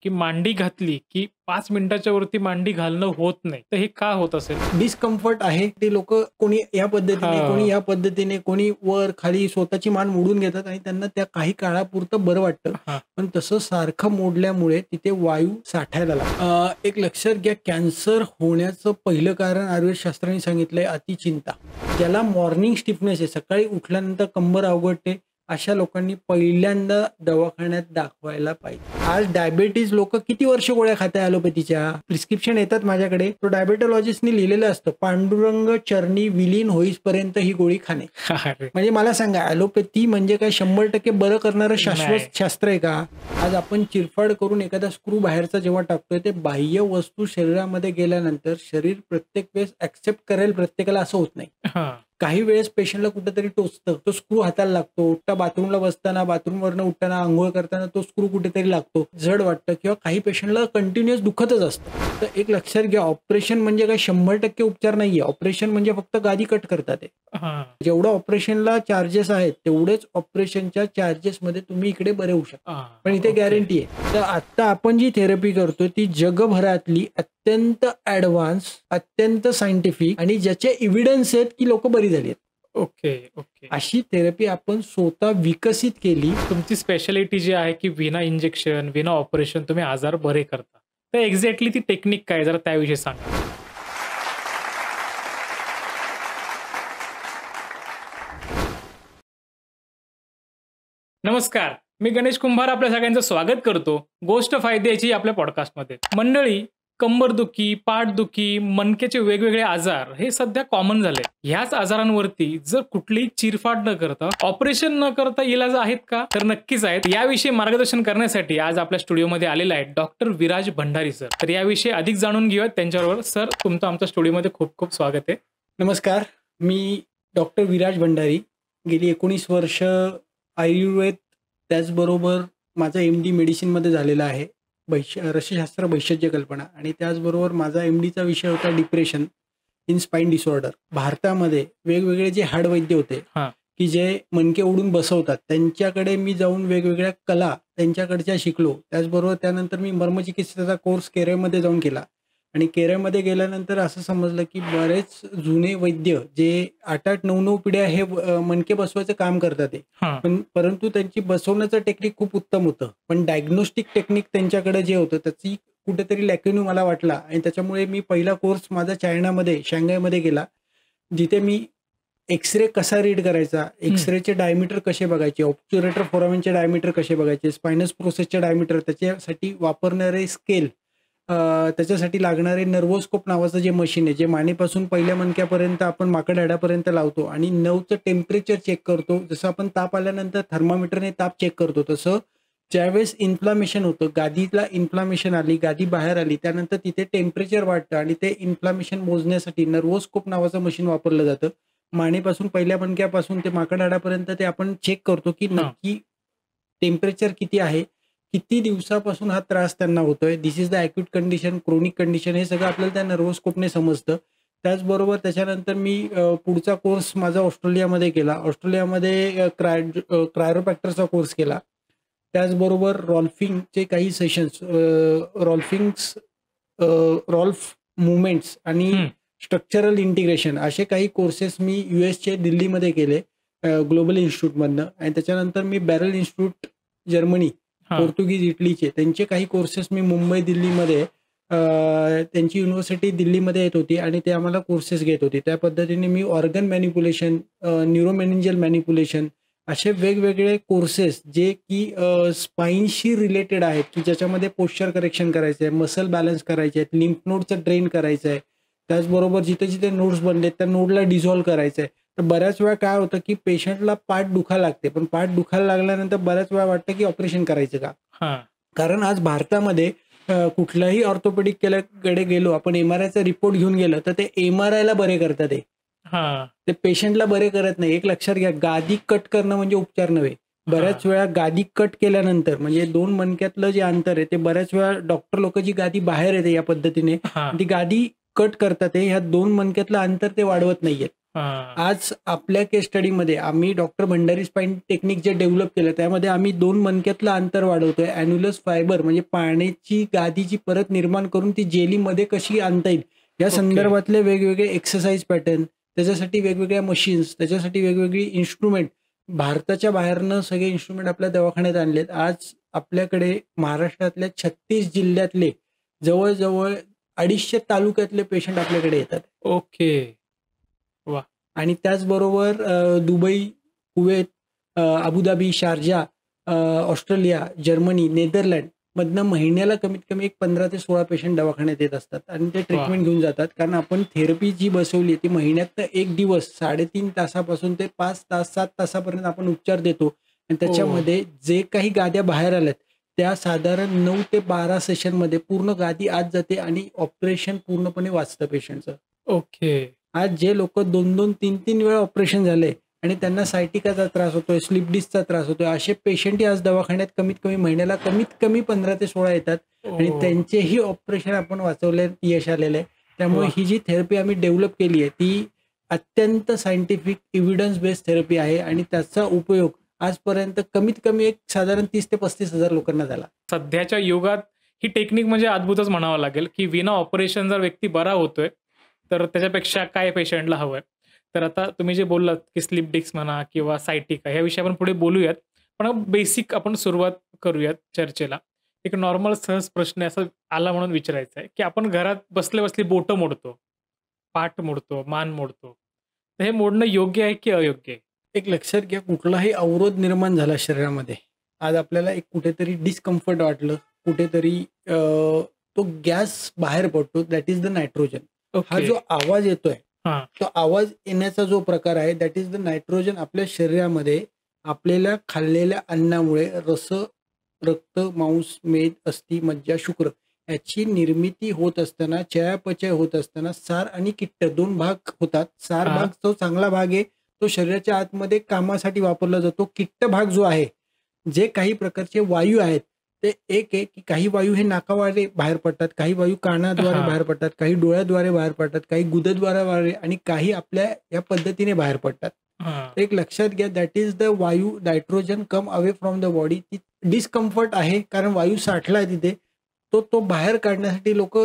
की मांडी घातली की 5 मिनिटाच्या वरती मांडी घालणं होत नाही. तर हे का होत असेल? डिस्कम्फर्ट आहे. ते लोक कोणी या पद्धतीने, कोणी या पद्धतीने, कोणी वर खाली स्वतःची मान मोडून घेतात आणि त्यांना त्या काही काळापुरतं बरं वाटतं. पण तसं सारखं मोडल्यामुळे तिथे वायू साठायला लागतो. एक लक्षात घ्या, कॅन्सर होण्याचं पहिलं कारण आयुर्वेदशास्त्राने सांगितलंय अतिचिंता. ज्याला मॉर्निंग स्टिफनेस आहे, सकाळी उठल्यानंतर कंबर अवघडते, अशा लोकांनी पहिल्यांदा दवाखान्यात दाखवायला पाहिजे. आज डायबेटीज लोक किती वर्ष गोळ्या खात आहे ॲलोपॅथीच्या. प्रिस्क्रिप्शन येतात माझ्याकडे, तो डायबेटॉलॉजिस्टनी लिहिलेलं असतं, पांडुरंग चरणी विलीन होईपर्यंत ही गोळी खाणे. म्हणजे मला सांगा, ॲलोपॅथी म्हणजे काय 100% बरं करणारं शाश्वत शास्त्र आहे का? आज आपण चिरफाड करून एखादा स्क्रू बाहेरचा जेव्हा टाकतोय, ते बाह्य वस्तू शरीरामध्ये गेल्यानंतर शरीर प्रत्येक वेळेस ऍक्सेप्ट करेल प्रत्येकाला असं होत नाही. काही वेळेस पेशंटला कुठेतरी टोचतं, तो स्क्रू हाताला लागतो, बाथरूमला बसताना, बाथरूमवरनं उठताना, आंघोळ करताना तो स्क्रू कुठेतरी लागतो, जड वाटतं, किंवा काही पेशंटला कंटिन्युअस दुखतच असतं. तर एक लक्षात घ्या, ऑपरेशन म्हणजे काय 100% उपचार नाहीये. ऑपरेशन म्हणजे फक्त गादी कट करतात आहे. जेवढं ऑपरेशनला चार्जेस आहेत तेवढेच ऑपरेशनच्या चार्जेस मध्ये तुम्ही इकडे बरे होऊ शकता. पण इथे गॅरंटी आहे. तर आता आपण जी थेरपी करतो ती जगभरातली अत्यंत ऍडव्हान्स, अत्यंत सायंटिफिक आणि ज्याचे एव्हिडन्स आहेत की लोक बरी झाली आहेत. ओके. अशी थेरपी आपण स्वतः विकसित केली. तुमची स्पेशालिटी जी आहे की विना इंजेक्शन, विना ऑपरेशन तुम्ही आजार बरे करता. तर एक्झॅक्टली ती टेक्निक काय, जरा त्याविषयी सांगा. नमस्कार, मी गणेश कुंभार आपल्या सगळ्यांचं स्वागत करतो गोष्ट फायद्याची आपल्या पॉडकास्टमध्ये. मंडळी, कंबरदुखी, पाठदुखी, मणक्याचे वेगवेगळे आजार हे सध्या कॉमन झाले. ह्याच आजारांवरती जर कुठलीही चिरफाड न करता, ऑपरेशन न करता इलाज आहेत का? तर नक्कीच आहेत. याविषयी मार्गदर्शन करण्यासाठी आज आपल्या स्टुडिओमध्ये आलेला आहे डॉक्टर विराज भंडारी सर. तर याविषयी अधिक जाणून घेऊयात त्यांच्याबरोबर. सर, तुमचं आमच्या स्टुडिओमध्ये खूप खूप स्वागत आहे. नमस्कार, मी डॉक्टर विराज भंडारी. गेली 19 वर्ष आयुर्वेद, त्याचबरोबर माझा MD मेडिसिनमध्ये झालेला आहे, रसशास्त्र भैषज्य कल्पना, आणि त्याचबरोबर माझा MDचा विषय होता डिप्रेशन इन स्पाईन डिसऑर्डर. भारतामध्ये वेगवेगळे जे हाडवैद्य होते की जे मणके ओढून बसवतात, त्यांच्याकडे मी जाऊन वेगवेगळ्या कला त्यांच्याकडच्या शिकलो. त्याचबरोबर त्यानंतर मी मर्मचिकित्सेचा कोर्स केरळमध्ये जाऊन केला, आणि केरळमध्ये गेल्यानंतर असं समजलं की बरेच जुने वैद्य जे 8-8, 9-9 पिढ्या हे मणके बसवायचं काम करतात ते, पण परंतु त्यांची बसवण्याचं टेक्निक खूप उत्तम होतं, पण डायग्नोस्टिक टेक्निक त्यांच्याकडे जे होतं त्याची कुठेतरी लॅक्युनी मला वाटला, आणि त्याच्यामुळे मी पहिला कोर्स माझा चायनामध्ये, शांघायमध्ये केला, जिथे मी एक्सरे कसा रीड करायचा, एक्सरेचे डायमीटर कसे बघायचे, ऑब्च्युरेटर फोरामेनचे डायमीटर कसे बघायचे, स्पायनस प्रोसेसचे डायमीटर, त्याच्यासाठी वापरणारे स्केल, त्याच्यासाठी लागणारे नर्वोस्कोप नावाचं जे मशीन आहे, जे मानेपासून पहिल्या मणक्यापर्यंत आपण माकड हाडापर्यंत लावतो आणि नर्वचं टेम्परेचर चेक करतो. जसं आपण ताप आल्यानंतर थर्मामीटरने ताप चेक करतो, तसं ज्यावेळेस इन्फ्लामेशन होतं, गादीला इन्फ्लामेशन आली, गादी बाहेर आली, त्यानंतर तिथे टेम्परेचर वाढतं आणि ते इन्फ्लामेशन मोजण्यासाठी नर्वोस्कोप नावाचं मशीन वापरलं जातं. मानेपासून पहिल्या मणक्यापासून ते माकड हाडापर्यंत ते आपण चेक करतो की नक्की टेम्परेचर किती आहे, किती दिवसापासून हा त्रास त्यांना होतोय, this is the acute condition, chronic condition, हे सगळं आपल्याला त्या नर्वोस्कोपने समजतं. त्याचबरोबर त्याच्यानंतर मी पुढचा कोर्स माझा ऑस्ट्रेलियामध्ये केला. ऑस्ट्रेलियामध्ये क्रायोप्रॅक्टरचा कोर्स केला. त्याचबरोबर रॉल्फिंगचे काही सेशन्स, रॉल्फ मुवमेंट्स आणि स्ट्रक्चरल इंटिग्रेशन असे काही कोर्सेस मी US दिल्लीमध्ये केले ग्लोबल इन्स्टिट्यूटमधनं, आणि त्याच्यानंतर मी बॅरल इन्स्टिट्यूट जर्मनी, पोर्तुगीज, इटलीचे त्यांचे काही कोर्सेस मी मुंबई, दिल्लीमध्ये, त्यांची युनिव्हर्सिटी दिल्लीमध्ये येत होती आणि ते आम्हाला कोर्सेस घेत होते. त्या पद्धतीने मी ऑर्गन मॅनिप्युलेशन, न्यूरोमेनिंजियल मॅनिप्युलेशन असे वेगवेगळे कोर्सेस जे की स्पाईनशी रिलेटेड आहेत, की ज्याच्यामध्ये पोश्चर करेक्शन करायचं आहे, मसल बॅलन्स करायचे आहेत, लिम्फ नोडचं ड्रेन करायचं आहे, त्याचबरोबर जिथे जिथे नोड्स बनले त्या नोडला डिझॉल्व्ह करायचं आहे. तर बऱ्याच वेळा काय होतं की पेशंटला पाठ दुखायला लागते, पण पाठ दुखायला लागल्यानंतर बऱ्याच वेळा वाटतं की ऑपरेशन करायचं का. कारण आज भारतामध्ये कुठल्याही ऑर्थोपेडिक कडे गेलो आपण, MRIचा रिपोर्ट घेऊन गेलो तर ते MRIला बरे करतात, ते पेशंटला बरे करत नाही. एक लक्षात घ्या, गादी कट करणं म्हणजे उपचार नव्हे. बऱ्याच वेळा गादी कट केल्यानंतर म्हणजे 2 मणक्यातलं जे अंतर आहे ते बऱ्याच वेळा डॉक्टर लोक जी गादी बाहेर येते या पद्धतीने, ती गादी कट करतात, ह्या 2 मणक्यातलं अंतर ते वाढवत नाहीयेत. हां. आज आपल्या केस स्टडीमध्ये आम्ही डॉक्टर भंडारी स्पाईन टेक्निक जे डेव्हलप केलं त्यामध्ये आम्ही 2 मणक्यातलं अंतर वाढवतोय. ॲन्युलस फायबर म्हणजे पाण्याची गादीची परत निर्माण करून ती जेलीमध्ये कशी आणता येईल या ओके. संदर्भातले वेगवेगळे एक्सरसाइज पॅटर्न, त्याच्यासाठी वेगवेगळ्या मशीन्स, त्याच्यासाठी वेगवेगळी इन्स्ट्रुमेंट, भारताच्या बाहेरनं सगळे इन्स्ट्रुमेंट आपल्या दवाखान्यात आणलेत. आज आपल्याकडे महाराष्ट्रातल्या 36 जिल्ह्यातले जवळ-जवळ 250 तालुक्यातले पेशंट आपल्याकडे येतात. ओके. वाह! आणि त्याचबरोबर Dubai, Kuwait, Abu Dhabi, Sharjah, Australia, Germany, Netherland मधनं महिन्याला कमीत कमी एक 15 ते 16 पेशंट दवाखान्यात येत असतात आणि ते ट्रीटमेंट घेऊन जातात. कारण आपण थेरपी जी बसवली ती महिन्यातनं 1 दिवस 3.5 तासापासून ते 5 तास 7 तासापर्यंत आपण उपचार देतो आणि त्याच्यामध्ये जे काही गाद्या बाहेर आल्यात त्या साधारण 9 ते 12 सेशनमध्ये पूर्ण गादी आत जाते आणि ऑपरेशन पूर्णपणे वाचतं पेशंटचं. ओके. आज जे लोक 2-2, 3-3 वेळा ऑपरेशन झाले आणि त्यांना सायटिकाचा त्रास होतोय, स्लिप डिस्कचा त्रास होतोय, असे पेशंटही आज दवाखान्यात कमीत कमी महिन्याला कमीत कमी 15 ते 16 येतात आणि ओह! त्यांचेही ऑपरेशन आपण वाचवले, यश आलेलं आहे. त्यामुळे वाह! ही जी थेरपी आम्ही डेव्हलप केली आहे ती अत्यंत सायंटिफिक एव्हिडन्स बेस्ड थेरपी आहे आणि त्याचा उपयोग आजपर्यंत कमीत कमी एक साधारण 30 ते 35,000 लोकांना झाला. सध्याच्या युगात ही टेक्निक म्हणजे अद्भुतच म्हणावं लागेल, की विना ऑपरेशन जर व्यक्ती बरा होतोय, तर त्याच्यापेक्षा काय पेशंटला हवंय. तर आता तुम्ही जे बोललात, की स्लिप डिस्क म्हणा किंवा सायटिका ह्या विषयी आपण पुढे बोलूयात. पण बेसिक आपण सुरुवात करूयात चर्चेला. एक नॉर्मल सहज प्रश्न असा आला म्हणून विचारायचा आहे, की आपण घरात बसल्या-बसली बोटं मोडतो, पाठ मोडतो, मान मोडतो. तर हे मोडणं योग्य आहे की अयोग्य आहे? एक लक्षात घ्या, कुठलाही अवरोध निर्माण झाला शरीरामध्ये, आज आपल्याला एक कुठेतरी डिस्कम्फर्ट वाटलं, कुठेतरी तो गॅस बाहेर पडतो, दॅट इज द नायट्रोजन. हा ओके. जो आवाज येतोय हां. तो आवाज येण्याचा जो प्रकार आहे दॅट इज द नायट्रोजन आपल्या शरीरामध्ये आपल्याला खाल्लेल्या अन्नामुळे रक्त, मांस, मेद, अस्थी, मज्जा, शुक्र याची निर्मिती होत असताना, चयापचय होत असताना सार आणि किट्ट 2 भाग होतात. सार हां. भाग जो चांगला भाग आहे तो शरीराच्या आतमध्ये कामासाठी वापरला जातो. किट्ट भाग जो आहे, जे काही प्रकारचे वायू आहेत ते एक आहे की काही वायू हे नाकाद्वारे बाहेर पडतात, काही वायू कानाद्वारे हां. बाहेर पडतात, काही डोळ्याद्वारे बाहेर पडतात, काही गुदद्वारे आणि काही आपल्या या पद्धतीने बाहेर पडतात. हां. तर एक लक्षात घ्या, दॅट इज द वायू nitrogen come away from the body. ती डिस्कम्फर्ट आहे कारण वायू साठला आहे तिथे. तो बाहेर काढण्यासाठी लोक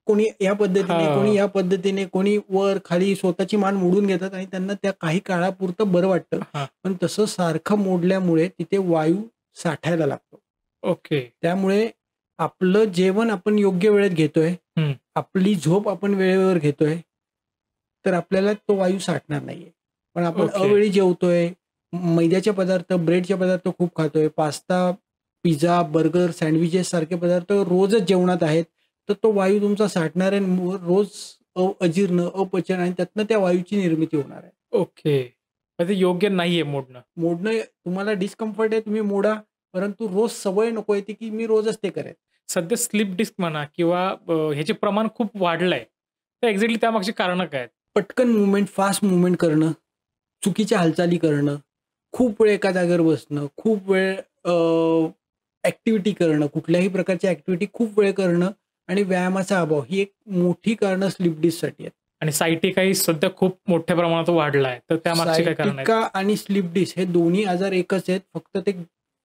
कोणी या पद्धतीने, हां. कोणी या पद्धतीने, कोणी वर खाली स्वतःची मान मोडून घेतात आणि त्यांना त्या काही काळापुरतं बरं वाटतं. हां. पण तसं सारखं मोडल्यामुळे तिथे वायू साठायला लागतो. ओके. त्यामुळे आपलं जेवण आपण योग्य वेळेत घेतोय, हं. आपली झोप आपण वेळेवर घेतोय, तर आपल्याला तो वायू साठणार नाहीये. पण आपण ओके. अवेळी जेवतोय, मैद्याचे पदार्थ, ब्रेडचे पदार्थ खूप खातोय, पास्ता, पिझ्झा, बर्गर, सँडविचेस सारखे पदार्थ रोजच जेवणात आहेत, तर तो वायू तुमचा साठणार आहे आणि रोज अजीर्ण, अपचन आणि त्यातनं त्या वायूची निर्मिती होणार आहे. ओके. म्हणजे योग्य नाहीये मोडणं. मोडणं तुम्हाला डिस्कम्फर्ट आहे, तुम्ही मोडा, परंतु रोज सवय नको येते की मी रोजच ते करेन. सध्या स्लिप डिस्क म्हणा किंवा ह्याचे प्रमाण खूप वाढलंय. तर एक्झॅक्टली त्यामागची कारणं काय आहेत? पटकन मूव्हमेंट, फास्ट मूव्हमेंट करणं, चुकीच्या हालचाली करणं, खूप वेळ एका जागेवर बसणं, खूप वेळ ॲक्टिव्हिटी करणं, कुठल्याही प्रकारची ॲक्टिव्हिटी खूप वेळ करणं आणि व्यायामाचा अभाव ही एक मोठी कारणं स्लिप डिस्कसाठी आहेत. आणि सायटिकाही सध्या खूप मोठ्या प्रमाणात वाढलाय. तर त्यामागची काय कारणं आहेत? सायटिका आणि स्लिप डिस्क हे दोन्ही आजार एकच आहेत. फक्त ते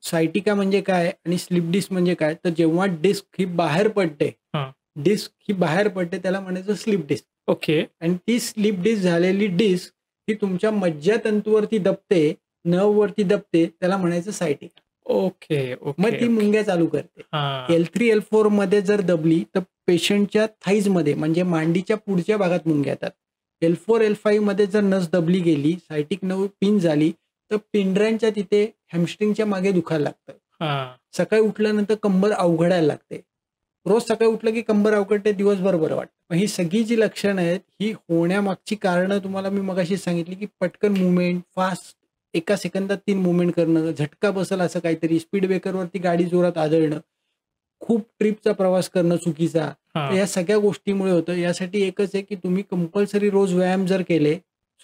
सायटिका म्हणजे काय आणि स्लिप डिस्क म्हणजे काय, तर जेव्हा डिस्क ही बाहेर पडते, हां. डिस्क ही बाहेर पडते त्याला म्हणायचं स्लिप डिस्क. ओके. आणि ती स्लिप डिस्क झालेली डिस्क ही तुमच्या मज्जातंतूवरती दबते, नर्ववरती दबते, त्याला म्हणायचं सायटिका. ओके. मग ती ओके. मुंग्या चालू करते. हां. L3, L4 मध्ये जर दबली तर पेशंटच्या थाईजमध्ये म्हणजे मांडीच्या पुढच्या भागात मुंग्या येतात. L4, L5 मध्ये जर नस दबली गेली, सायटिक नर्व पिन झाली, तर पिंढऱ्यांच्या तिथे हॅमस्ट्रिंगच्या मागे दुखायला लागतं. हां. सकाळी उठल्यानंतर कंबर अवघडायला लागते. रोज सकाळी उठलं की कंबर अवघडते, दिवसभर बरं वाटतं. मग ही सगळी जी लक्षणं आहेत ही होण्यामागची कारणं तुम्हाला मी मगाशी सांगितली, की पटकन मूव्हमेंट, फास्ट एका सेकंदात 3 मूव्हमेंट करणं, झटका बसेल असं काहीतरी, स्पीड ब्रेकरवरती गाडी जोरात आदळणं, खूप ट्रिपचा प्रवास करणं चुकीचा. तर हां. या सगळ्या गोष्टीमुळे होतं. यासाठी एकच आहे की तुम्ही कंपल्सरी रोज व्यायाम जर केले,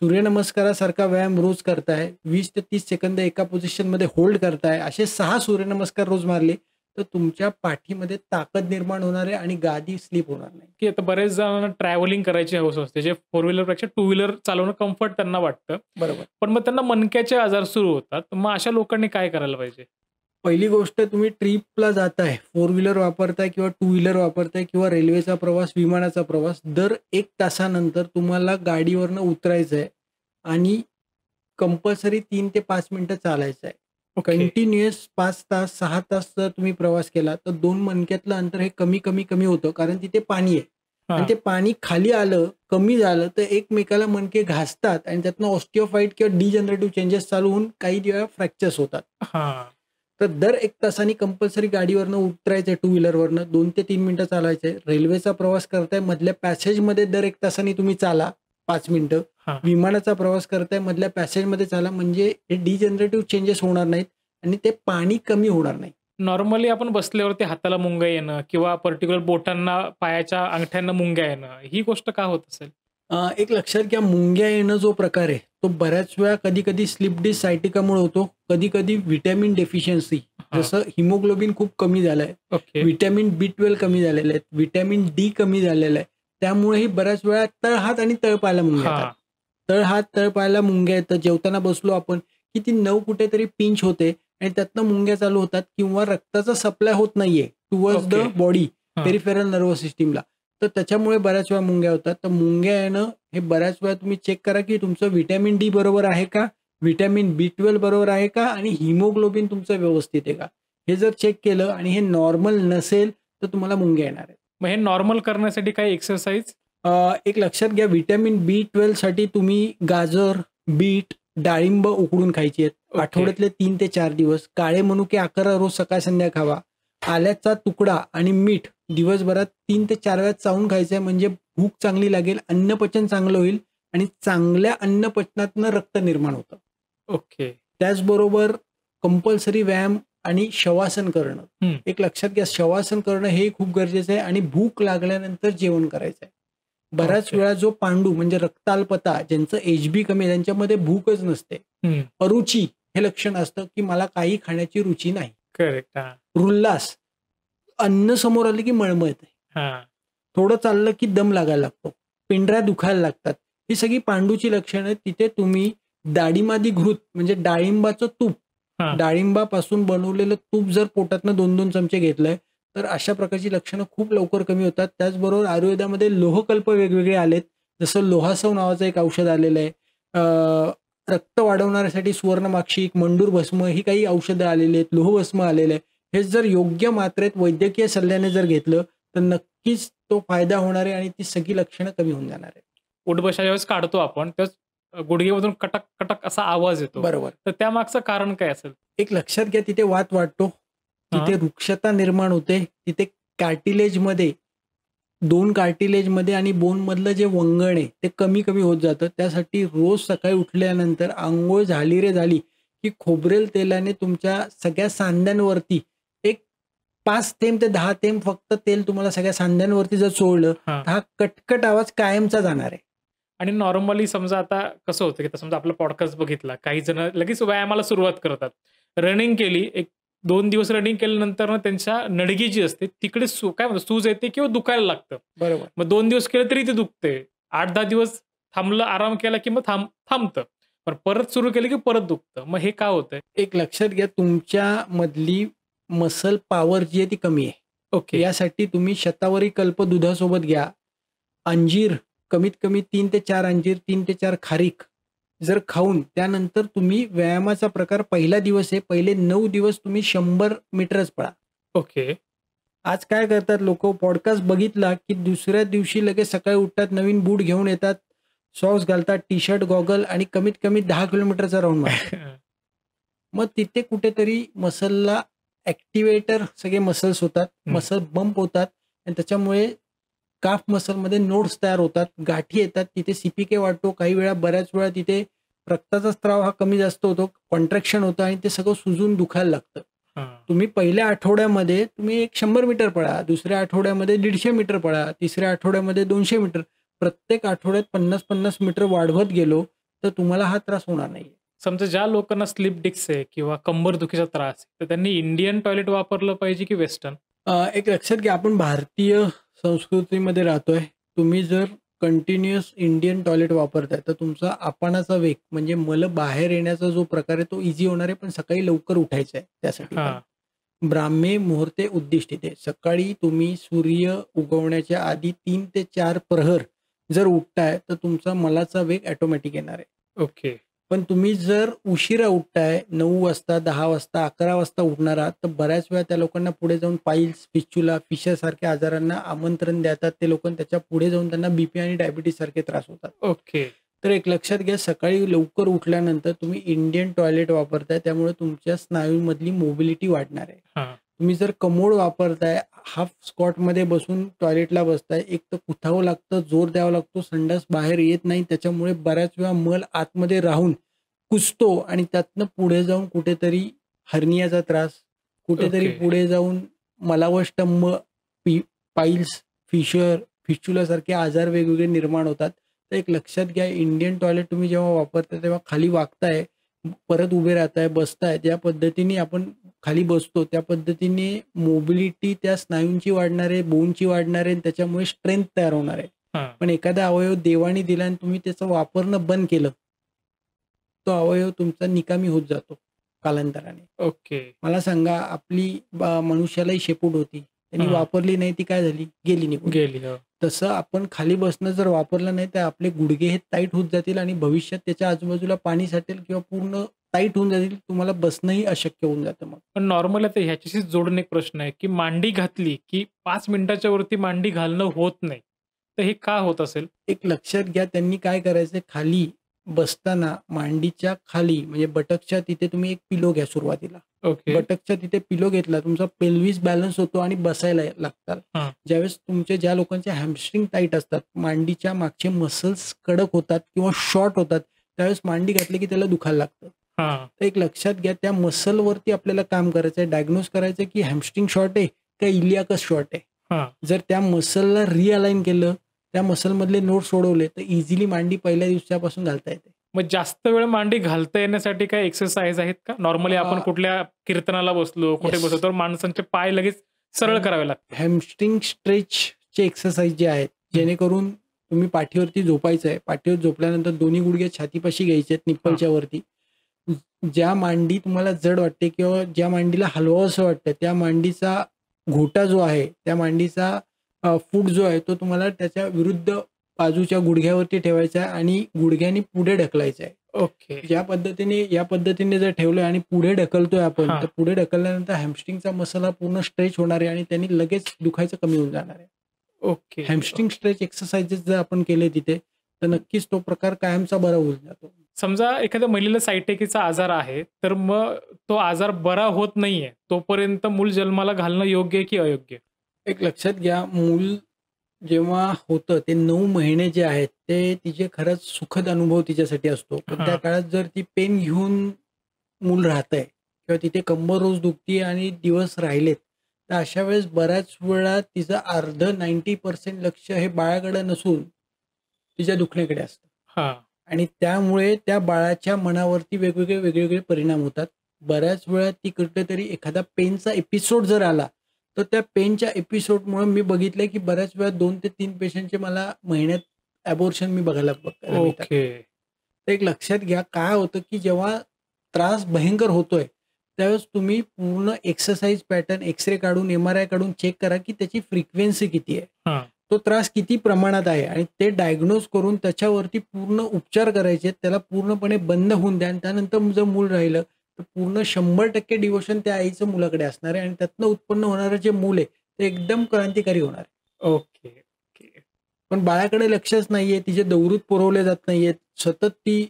सूर्यनमस्कारासारखा व्यायाम रोज करताय, 20 ते 30 सेकंद एका पोझिशनमध्ये होल्ड करताय, असे 6 सूर्यनमस्कार रोज मारले तर तुमच्या पाठीमध्ये ताकद निर्माण होणार आहे आणि गादी स्लिप होणार नाही. की आता बरेच जणांना ट्रॅव्हलिंग करायची हौस असते, जे 4 व्हीलरपेक्षा 2 व्हीलर चालवणं कम्फर्ट त्यांना वाटतं. बरोबर. पण मग त्यांना मणक्याचे आजार सुरू होतात. मग अशा लोकांनी काय करायला पाहिजे? पहिली गोष्ट, तुम्ही ट्रिपला जाताय, 4 व्हीलर वापरताय किंवा 2 व्हीलर वापरताय किंवा रेल्वेचा प्रवास, विमानाचा प्रवास, दर 1 तासानंतर तुम्हाला गाडीवरनं उतरायचं आहे आणि कंपल्सरी 3 ते 5 मिनिटं चालायचं आहे. ओके. कंटिन्युअस 5 तास 6 तास जर तुम्ही प्रवास केला तर 2 मणक्यातलं अंतर हे कमी कमी कमी होतं, कारण तिथे पाणी आहे. हां. आणि ते पाणी खाली आलं, कमी झालं तर एकमेकाला मणके घासतात आणि त्यातनं ऑस्टिओफाईट किंवा डिजनरेटिव्ह चेंजेस चालू होऊन काही वेळा फ्रॅक्चर्स होतात. हां. तर दर 1 तासाने कंपल्सरी गाडीवरनं उतरायचं, 2 व्हीलरवरनं 2 ते 3 मिनिटं चालायचंय. रेल्वेचा प्रवास करताय, मधल्या पॅसेजमध्ये दर 1 तासाने तुम्ही चाला 5 मिनिटं. हां. विमानाचा प्रवास करताय, मधल्या पॅसेजमध्ये चाला, म्हणजे हे डिजनरेटिव्ह चेंजेस होणार नाहीत आणि ते पाणी कमी होणार नाही. नॉर्मली आपण बसल्यावरती हाताला मुंग्या येणं किंवा पर्टिक्युलर बोटांना, पायाच्या अंगठ्यांना मुंग्या येणं, ही गोष्ट का होत असेल? एक लक्षात घ्या, मुंग्या येणं जो प्रकार आहे तो बऱ्याच वेळा कधी कधी स्लिप डिस्क सायटिकामुळे होतो, कधी कधी व्हिटॅमिन डेफिशियन्सी, हां. जसं हिमोग्लोबिन खूप कमी झालंय, ओके. व्हिटॅमिन B12 कमी झालेलं आहे, व्हिटॅमिन D कमी झालेलं आहे, त्यामुळेही बऱ्याच वेळा तळहात आणि तळपायाला मुंग्या हां. येतात. तळहात तळपायाला मुंग्या येतात, जेवताना बसलो आपण की ती नव कुठेतरी पिंच होते आणि त्यातनं मुंग्या चालू होतात, किंवा रक्ताचा सप्लाय होत नाहीये टुवर्ड्स द ओके. बॉडी, हां. पेरिफेरल नर्वस सिस्टीमला, तर त्याच्यामुळे बऱ्याच वेळा मुंग्या होतात. तर मुंग्या येणं हे बऱ्याच वेळा तुम्ही चेक करा की तुमचं व्हिटॅमिन D बरोबर आहे का, व्हिटॅमिन B12 बरोबर आहे का आणि हिमोग्लोबिन तुमचं व्यवस्थित आहे का, हे जर चेक केलं आणि हे नॉर्मल नसेल तर तुम्हाला मुंग्या येणार आहेत. मग हे नॉर्मल करण्यासाठी काही एक्सरसाइज? एक लक्षात घ्या, व्हिटॅमिन B12 साठी तुम्ही गाजर, बीट, डाळिंब उकडून खायची आहेत. ओके. आठवड्यातले 3 ते 4 दिवस. काळे मनुके 11 रोज सकाळ संध्या खावा. आल्याचा तुकडा आणि मीठ दिवसभरात 3 ते 4 वेळा चावून खायचं आहे, म्हणजे भूक चांगली लागेल, अन्नपचन चांगलं होईल आणि चांगल्या अन्नपचनातनं रक्त निर्माण होतं. ओके. त्याचबरोबर कंपल्सरी व्यायाम आणि शवासन करणं. हं. एक लक्षात घ्या, शवासन करणं हे खूप गरजेचं आहे आणि भूक लागल्यानंतर जेवण करायचं आहे. बऱ्याच ओके. वेळा जो पांडू म्हणजे रक्ताल्पता, ज्यांचं HB कमी आहे, त्यांच्यामध्ये भूकच नसते. हं. अरुची हे लक्षण असतं की मला काही खाण्याची रुची नाही. करेक्ट. हां. उल्हास, अन्न समोर आलं की मळमळते, हां. थोडं चाललं की दम लागायला लागतो, पिंढऱ्या दुखायला लागतात, ही सगळी पांडूची लक्षणं आहेत. तिथे तुम्ही डाळिंबादी घृत म्हणजे डाळिंबाचं तूप, हां. डाळिंबापासून बनवलेलं तूप जर पोटातनं 2-2 चमचे घेतलंय तर अशा प्रकारची लक्षणं खूप लवकर कमी होतात. त्याचबरोबर आयुर्वेदामध्ये लोहकल्प वेगवेगळे आलेत, जसं लोहासव नावाचं एक औषध आलेलं आहे. रक्त वाढवण्यासाठी सुवर्णमाक्षिक, मंडूर भस्म ही काही औषधं आलेली आहेत, लोहभस्म आलेलं आहे. हे जर योग्य मात्रेत वैद्यकीय सल्ल्याने जर घेतलं तर नक्कीच तो फायदा होणार आहे आणि ती सगळी लक्षणं कमी होऊन जाणार आहे. उठबशा ज्यावेळेस काढतो आपण त्यावेळेस गुडघेमधून कटक कटक असा आवाज येतो. बरोबर. तर त्यामागचं कारण काय असेल? एक लक्षात घ्या, तिथे वात वाढतो, तिथे हां. वृक्षता निर्माण होते, तिथे कार्टिलेजमध्ये 2 कार्टिलेजमध्ये आणि बोन मधलं जे वंगण आहे ते कमी कमी होत जातं. त्यासाठी रोज सकाळी उठल्यानंतर आंघोळ झाली रे झाली की खोबरेल तेलाने तुमच्या सगळ्या सांध्यांवरती एक 5 थेंब ते 10 थेंब फक्त तेल तुम्हाला सगळ्या सांध्यांवरती जर सोडलं हां. तर हा कटकट आवाज कायमचा जाणार आहे. आणि नॉर्मली समजा आता कसं होतं की आता समजा आपला पॉडकास्ट बघितला, काही जण लगेच व्यायामाला सुरुवात करतात. रनिंग केली, 1-2 दिवस रनिंग केल्यानंतर ना त्यांच्या नडगी जी असते तिकडे काय म्हणतात सूज येते किंवा दुखायला लागतं. बरोबर. मग 2 दिवस केलं तरी ते दुखते. 8-10 दिवस थांबलं, आराम केला की मग थांबतं. पण परत सुरू केलं की परत दुखतं. मग हे का होतंय? एक लक्षात घ्या, तुमच्या मधली मसल पॉवर जी आहे ती कमी आहे. ओके. यासाठी तुम्ही शतावरी कल्प दुधासोबत घ्या. अंजीर कमीत कमी 3 ते 4 अंजीर, 3 ते 4 खारीक जर खाऊन त्यानंतर तुम्ही व्यायामाचा प्रकार, पहिला दिवस आहे, पहिले 9 दिवस तुम्ही 100 मीटरच पळा. ओके. आज काय करतात लोक, पॉडकास्ट बघितला की दुसऱ्या दिवशी लगेच सकाळी उठतात, नवीन बूट घेऊन येतात, सॉक्स घालतात, टी शर्ट, गॉगल आणि कमीत कमी 10 किलोमीटरचा राऊंड मारतात. मग तिथे कुठेतरी मसलला ॲक्टिवेटर सगळे मसल्स होतात, मसल बंप होतात आणि त्याच्यामुळे काफ मसलमध्ये नोड्स तयार होतात, गाठी येतात, तिथे CPK वाढतो, काही वेळा बऱ्याच वेळा तिथे रक्ताचा स्त्राव हा कमी जास्त होतो, कॉन्ट्रॅक्शन होतं आणि ते सगळं सुजून दुखायला लागतं. तुम्ही पहिल्या आठवड्यामध्ये तुम्ही 100 मीटर पळा, दुसऱ्या आठवड्यामध्ये 150 मीटर पळा, तिसऱ्या आठवड्यामध्ये 200 मीटर, प्रत्येक आठवड्यात 50-50 मीटर वाढवत गेलो तर तुम्हाला हा त्रास होणार नाही. समजा ज्या लोकांना स्लीप डिस्क आहे किंवा कंबरदुखीचा त्रास आहे, तर त्यांनी इंडियन टॉयलेट वापरलं पाहिजे की वेस्टर्न? एक लक्षात घ्या, आपण भारतीय संस्कृतीमध्ये राहतोय. तुम्ही जर कंटिन्युअस इंडियन टॉयलेट वापरताय तर तुमचा आपानाचा वेग म्हणजे मल बाहेर येण्याचा जो प्रकार आहे तो इझी होणार आहे, पण सकाळी लवकर उठायचं आहे त्यासाठी. हां. ब्राह्मे मुहूर्ते उद्दिष्टिते. सकाळी तुम्ही सूर्य उगवण्याच्या आधी 3 ते 4 प्रहर जर उठताय तर तुमचा मलाचा वेग ऑटोमॅटिक येणार आहे. ओके. पण तुम्ही जर उशिरा उठताय 9 वाजता, 10 वाजता, 11 वाजता उठणार आहात, तर बऱ्याच वेळा त्या लोकांना पुढे जाऊन पाईल्स, फिस्चुला, फिशर सारख्या आजारांना आमंत्रण देतात. ते लोक त्याच्या पुढे जाऊन त्यांना बीपी आणि डायबिटीस सारखे त्रास होतात. ओके. तर एक लक्षात घ्या, सकाळी लवकर उठल्यानंतर तुम्ही इंडियन टॉयलेट वापरताय, त्यामुळे तुमच्या स्नायूंमधली मोबिलिटी वाढणार आहे. हां. तुम्ही जर कमोड वापरताय, हाफ स्क्वॉटमध्ये बसून टॉयलेटला बसताय, एक तर कुथावं लागतं, जोर द्यावा लागतो, संडास बाहेर येत नाही, त्याच्यामुळे बऱ्याच वेळा मल आतमध्ये राहून कुसतो आणि त्यातनं पुढे जाऊन कुठेतरी हर्नियाचा त्रास, कुठेतरी ओके. पुढे जाऊन मलावष्टंभ, पाईल्स, फिस्चुला सारखे आजार वेगवेगळे निर्माण होतात. तर एक लक्षात घ्या, इंडियन टॉयलेट तुम्ही जेव्हा वापरताय तेव्हा खाली वागताय, परत उभे राहताय, बसताय, ज्या पद्धतीने आपण खाली बसतो त्या पद्धतीने मोबिलिटी त्या स्नायूंची वाढणार आहे, बोनची वाढणार आहे, त्याच्यामुळे स्ट्रेंथ तयार होणार आहे. हां. पण एखादा अवयव देवाने दिला आणि तुम्ही त्याचं वापरणं बंद केलं, तो अवयव तुमचा निकामी होत जातो कालांतराने. ओके. मला सांगा, आपली मनुष्यालाही शेपूट होती, त्यांनी हां. वापरली नाही, ती काय झाली? गेली निघून. गेली. हो. तसं आपण खाली बसणं जर वापरलं नाही तर आपले गुडघे हे टाईट होत जातील आणि भविष्यात त्याच्या आजूबाजूला पाणी साठेल किंवा पूर्ण टाईट होऊन जातील. तुम्हाला बसणंही अशक्य होऊन जातं मग. पण नॉर्मल आता ह्याच्याशी जोडून एक प्रश्न आहे, की मांडी घातली की 5 मिनिटाच्या वरती मांडी घालणं होत नाही. तर हे का होत असेल? एक लक्षात घ्या, त्यांनी काय करायचं, खाली बसताना मांडीच्या खाली म्हणजे बटकच्या तिथे तुम्ही एक पिलो घ्या सुरुवातीला. ओके. बटकच्या तिथे पिलो घेतला, तुमचा पेल्विस बॅलन्स होतो आणि बसायला लागतात. हां. ज्यावेळेस तुमचे ज्या लोकांचे हॅमस्ट्रिंग टाईट असतात, मांडीच्या मागचे मसल्स कडक होतात किंवा शॉर्ट होतात, त्यावेळेस मांडी घातली की त्याला दुखायला लागतं. हां. तर एक लक्षात घ्या, त्या मसलवरती आपल्याला काम करायचं आहे, डायग्नोज करायचं की हॅमस्ट्रिंग शॉर्ट आहे का इलियाकस शॉर्ट आहे. हां. जर त्या मसलला रिअलाइन केलं, त्या मसलमधले नोट सोडवले, तर इझिली मांडी पहिल्या दिवसापासून घालता येते. मग जास्त वेळ मांडी घालता येण्यासाठी काही एक्सरसाइज आहेत का? नॉर्मली आपण कुठल्या कीर्तनाला बसलो, कुठे Yes. बसलो तर माणसांचे पाय लगेच सरळ करावे लागतात. हॅमस्ट्रिंग स्ट्रेचचे एक्सरसाइज जे आहेत, जेणेकरून तुम्ही पाठीवरती झोपायचं आहे. पाठीवर झोपल्यानंतर दोन्ही गुडघे छातीपाशी घ्यायचे आहेत, निप्पलच्या वरती. ज्या मांडी तुम्हाला जड वाटते किंवा ज्या मांडीला हलवावंसं वाटतं, त्या मांडीचा घोटा जो आहे, त्या मांडीचा फूट जो आहे, तो तुम्हाला त्याच्या विरुद्ध बाजूच्या गुडघ्यावरती ठेवायचा आहे आणि गुडघ्यानी पुढे ढकलायचा आहे. ओके. या पद्धतीने जर ठेवलं आणि पुढे ढकलतोय आपण, हां. तर पुढे ढकलल्यानंतर हॅमस्ट्रिंगचा मसल हा पूर्ण स्ट्रेच होणार आहे आणि त्यांनी लगेच दुखायचं कमी होऊन जाणार आहे. ओके. हॅमस्ट्रिंग स्ट्रेच एक्सरसाइजेस जर आपण केले तिथे, तर नक्कीच तो प्रकार कायमचा बरा होऊन जातो. समजा एखाद्या महिलेला सायटिकीचा आजार आहे, तर मग तो आजार बरा होत नाहीये, तोपर्यंत मूल जन्माला घालणं योग्य आहे की अयोग्य? एक लक्षात घ्या, मूल जेव्हा होतं ते 9 महिने जे आहेत ते तिचे खरंच सुखद अनुभव तिच्यासाठी असतो. पण त्या हां. काळात जर ती पेन घेऊन मूल राहतंय किंवा तिथे कंबर रोज दुखतीये आणि दिवस राहिलेत, तर अशा वेळेस बऱ्याच वेळा तिचं अर्ध 90% लक्ष हे बाळाकडे नसून तिच्या दुखण्याकडे असतं. हां. आणि त्यामुळे त्या बाळाच्या मनावरती वेगवेगळे परिणाम होतात. बऱ्याच वेळा ती कुठेतरी एखादा पेनचा एपिसोड जर आला, तर त्या पेनच्या एपिसोडमुळे मी बघितलंय की बऱ्याच वेळा 2 ते 3 पेशंटचे मला महिन्यात ॲबॉर्शन मी बघायला मिळतात. ओके. तर एक लक्षात घ्या, काय होतं की जेव्हा त्रास भयंकर होतोय, त्यावेळेस तुम्ही पूर्ण एक्सरसाइज पॅटर्न, एक्स-रे काढून, MRI काढून चेक करा की त्याची फ्रिक्वेन्सी किती आहे. हां. तो त्रास किती प्रमाणात आहे आणि ते डायग्नोज करून त्याच्यावरती पूर्ण उपचार करायचे, त्याला पूर्णपणे बंद होऊन द्या आणि त्यानंतर जर मूल राहिलं तर पूर्ण 100% डिव्होशन त्या आईचं मुलाकडे असणार आहे आणि त्यातनं उत्पन्न होणारं जे मूल आहे ते एकदम क्रांतिकारी होणार आहे. ओके. ओके. पण बाळाकडे लक्षच नाहीये, तिचे दौरूत पुरवले जात नाहीयेत, सतत ती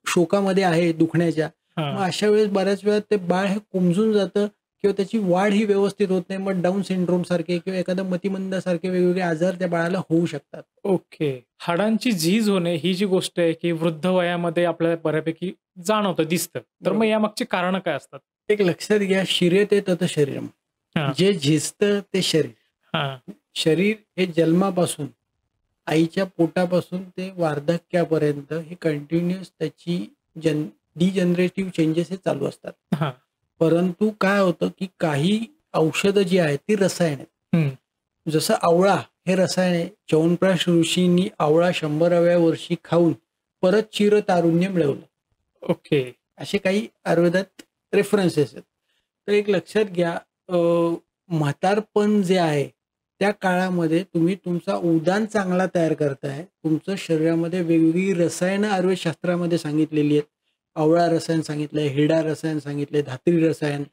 शोकामध्ये आहे दुखण्याच्या. मग हां. अशा वेळेस बऱ्याच वेळा ते बाळ हे कोमजून जातं किंवा त्याची वाढ ही व्यवस्थित होत नाही. मग डाऊन सिंड्रोम सारखे किंवा एखादा मतिमंदासारखे वेगवेगळे आजार त्या बाळाला होऊ शकतात. ओके. हाडांची झीज होणे ही जी गोष्ट आहे, की वृद्ध वयामध्ये आपल्याला बऱ्यापैकी जाणवतं, दिसतं. तर मग बरोबर. यामागची कारणं काय असतात? एक लक्षात घ्या, शिर्यते तत शरीरम. हां. जे झिजतं ते शरीर. हां. शरीर हे जन्मापासून, आईच्या पोटापासून ते वार्धक्यापर्यंत हे कंटिन्युअस त्याची डिजनरेटिव्ह चेंजेस हे चालू असतात. हा. परंतु काय होतं की काही औषधं जी आहेत ती रसायन आहेत. हम्म. जसं आवळा हे रसायन आहे. च्यवनप्राश ऋषींनी आवळा 100व्या वर्षी खाऊन परत चिरतारुण्य मिळवलं. ओके. असे काही आयुर्वेदात रेफरन्सेस आहेत. तर एक लक्षात घ्या, म्हातारपण जे आहे त्या काळामध्ये तुम्ही तुमचा उदान चांगला तयार करताय. तुमचं शरीरामध्ये वेगवेगळी रसायनं आयुर्वेदशास्त्रामध्ये सांगितलेली आहेत. आवळा रसायन सांगितलंय, हिरडा रसायन सांगितलंय, धात्री रसायन.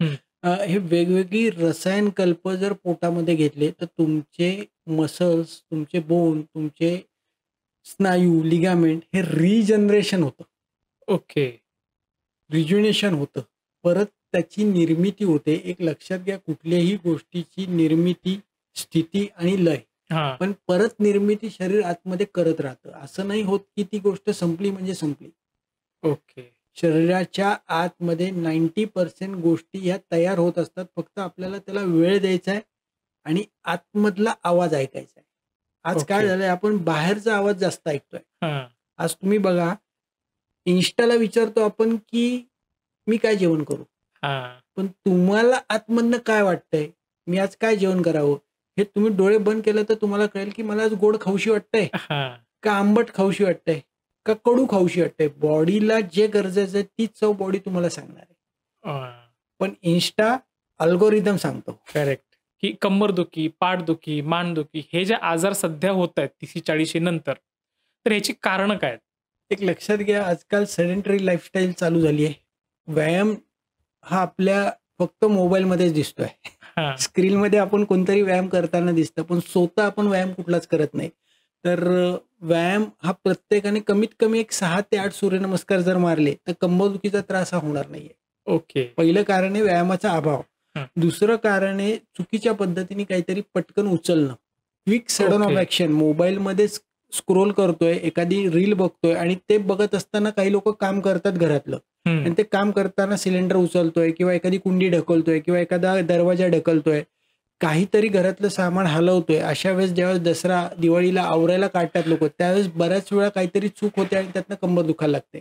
हे वेगवेगळी रसायन कल्प जर पोटामध्ये घेतले तर तुमचे मसल्स, तुमचे बोन, तुमचे स्नायू, लिगामेंट हे रिजनरेशन होतं, ओके. रिज्युनेशन होतं. परत त्याची निर्मिती होते. एक लक्षात घ्या, कुठल्याही गोष्टीची निर्मिती, स्थिती आणि लय, हा. पण परत निर्मिती शरीर आतमध्ये करत राहतं. असं नाही होत की ती गोष्ट संपली म्हणजे संपली. ओके. शरीराच्या आतमध्ये 90% गोष्टी ह्या तयार होत असतात. फक्त आपल्याला त्याला वेळ द्यायचा आहे आणि आतमधला आवाज ऐकायचा आहे. आज काय ओके. झालंय, आपण बाहेरचा आवाज जास्त ऐकतोय. हा. आज तुम्ही बघा, इन्स्टाला विचारतो आपण की मी काय जेवण करू, हा. पण तुम्हाला आतमधनं काय वाटतंय, मी आज काय जेवण करावं, हे तुम्ही डोळे बंद केलं तर तुम्हाला कळेल की मला आज गोड खाऊशी वाटतंय, हा. का आंबट खाऊशी वाटतंय, का कडू खाऊशी वाटतंय. बॉडीला जे गरजेचं आहे तीच चव बॉडी तुम्हाला सांगणार आहे. पण इन्स्टा अल्गोरिदम सांगतो. करेक्ट. की कंबरदुखी, पाठदुखी, मानदुखी हे जे आजार सध्या होत आहेत 30-40 नंतर, तर याची कारणं काय आहेत? एक लक्षात घ्या, आजकाल सेडेंटरी लाईफस्टाईल चालू झाली आहे. व्यायाम हा आपल्या फक्त मोबाईलमध्येच दिसतोय. हा. स्क्रीनमध्ये आपण कोणतरी व्यायाम करताना दिसतं, पण स्वतः आपण व्यायाम कुठलाच करत नाही. तर व्यायाम हा प्रत्येकाने कमीत कमी एक 6 ते 8 सूर्यनमस्कार जर मारले तर कंबरदुखीचा त्रास हा होणार नाहीये. ओके. पहिलं कारण आहे व्यायामाचा अभाव. हं. दुसरं कारण आहे चुकीच्या पद्धतीने काहीतरी पटकन उचलणं. Quick sudden of okay. Action. मोबाईलमध्ये स्क्रोल करतोय, एखादी रील बघतोय आणि ते बघत असताना काही लोक काम करतात घरातलं, हम्म. आणि ते काम करताना सिलेंडर उचलतोय किंवा एखादी कुंडी ढकलतोय किंवा एखादा दरवाजा ढकलतोय, काहीतरी घरातलं सामान हलवतोय. अशा वेळेस ज्यावेळेस दसरा दिवाळीला आवरायला काढतात लोक, त्यावेळेस बऱ्याच वेळा काहीतरी चूक होते आणि त्यातनं कंबर दुखायला लागते.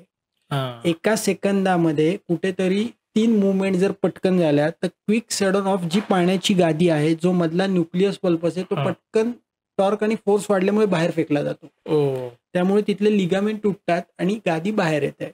हा. एका सेकंदामध्ये कुठेतरी 3 मुवमेंट जर पटकन झाल्या तर क्विक सडन ऑफ जी पाण्याची गादी आहे, जो मधला न्यूक्लियस पल्प आहे, तो हा. पटकन टॉर्क आणि फोर्स वाढल्यामुळे बाहेर फेकला जातो. ओ. त्यामुळे तिथले लिगामेंट तुटतात आणि गादी बाहेर येते.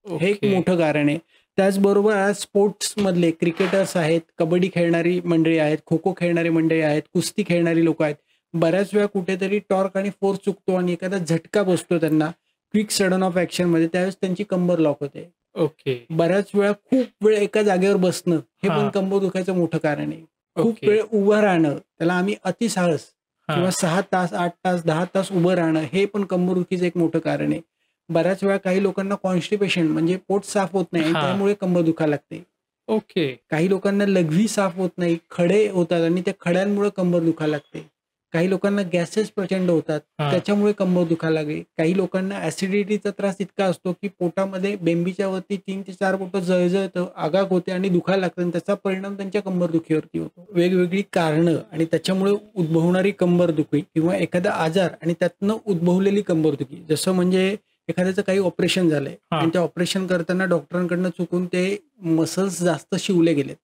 हे एक ओके. मोठं कारण आहे. त्याचबरोबर आज स्पोर्ट्स मधले क्रिकेटर्स आहेत, कबड्डी खेळणारी मंडळी आहेत, खो खो खेळणारी मंडळी आहेत, कुस्ती खेळणारी लोक आहेत. बऱ्याच वेळा कुठेतरी टॉर्क आणि फोर्स चुकतो आणि एखादा झटका बसतो त्यांना क्विक सडन ऑफ ऍक्शन मध्ये, त्यावेळेस त्यांची कंबर लॉक होते. ओके. बऱ्याच वेळा खूप वेळ एका जागेवर बसणं हे हा. पण कंबर दुखायचं मोठं कारण आहे. खूप ओके. वेळ उभं राहणं, त्याला आम्ही अतिसाहस हा. किंवा 6 तास, 8 तास, 10 तास उभं राहणं हे पण कंबरदुखीचं एक मोठं कारण आहे. बऱ्याच वेळा काही लोकांना कॉन्स्टिपेशन म्हणजे पोट साफ होत नाही आणि हा. त्यामुळे कंबर दुखायला लागते. ओके. काही लोकांना लघवी साफ होत नाही, खडे होतात आणि त्या खड्यांमुळे कंबर दुखायला लागते. काही लोकांना गॅसेस प्रचंड होतात, हा. त्याच्यामुळे कंबर दुखायला लागते. काही लोकांना ऍसिडिटीचा त्रास इतका असतो की पोटामध्ये बेंबीच्या वरती 3 ते 4 बोटं जळजळतं, आगाग होते आणि दुखायला लागतं आणि त्याचा परिणाम त्यांच्या कंबरदुखीवरती होतो. वेगवेगळी कारणं आणि त्याच्यामुळे उद्भवणारी कंबरदुखी किंवा एखादा आजार आणि त्यातनं उद्भवलेली कंबरदुखी, जसं म्हणजे एखाद्याचं काही ऑपरेशन झालंय हा. आणि ते ऑपरेशन करताना डॉक्टरांकडनं चुकून ते मसल्स जास्त शिवले गेलेत,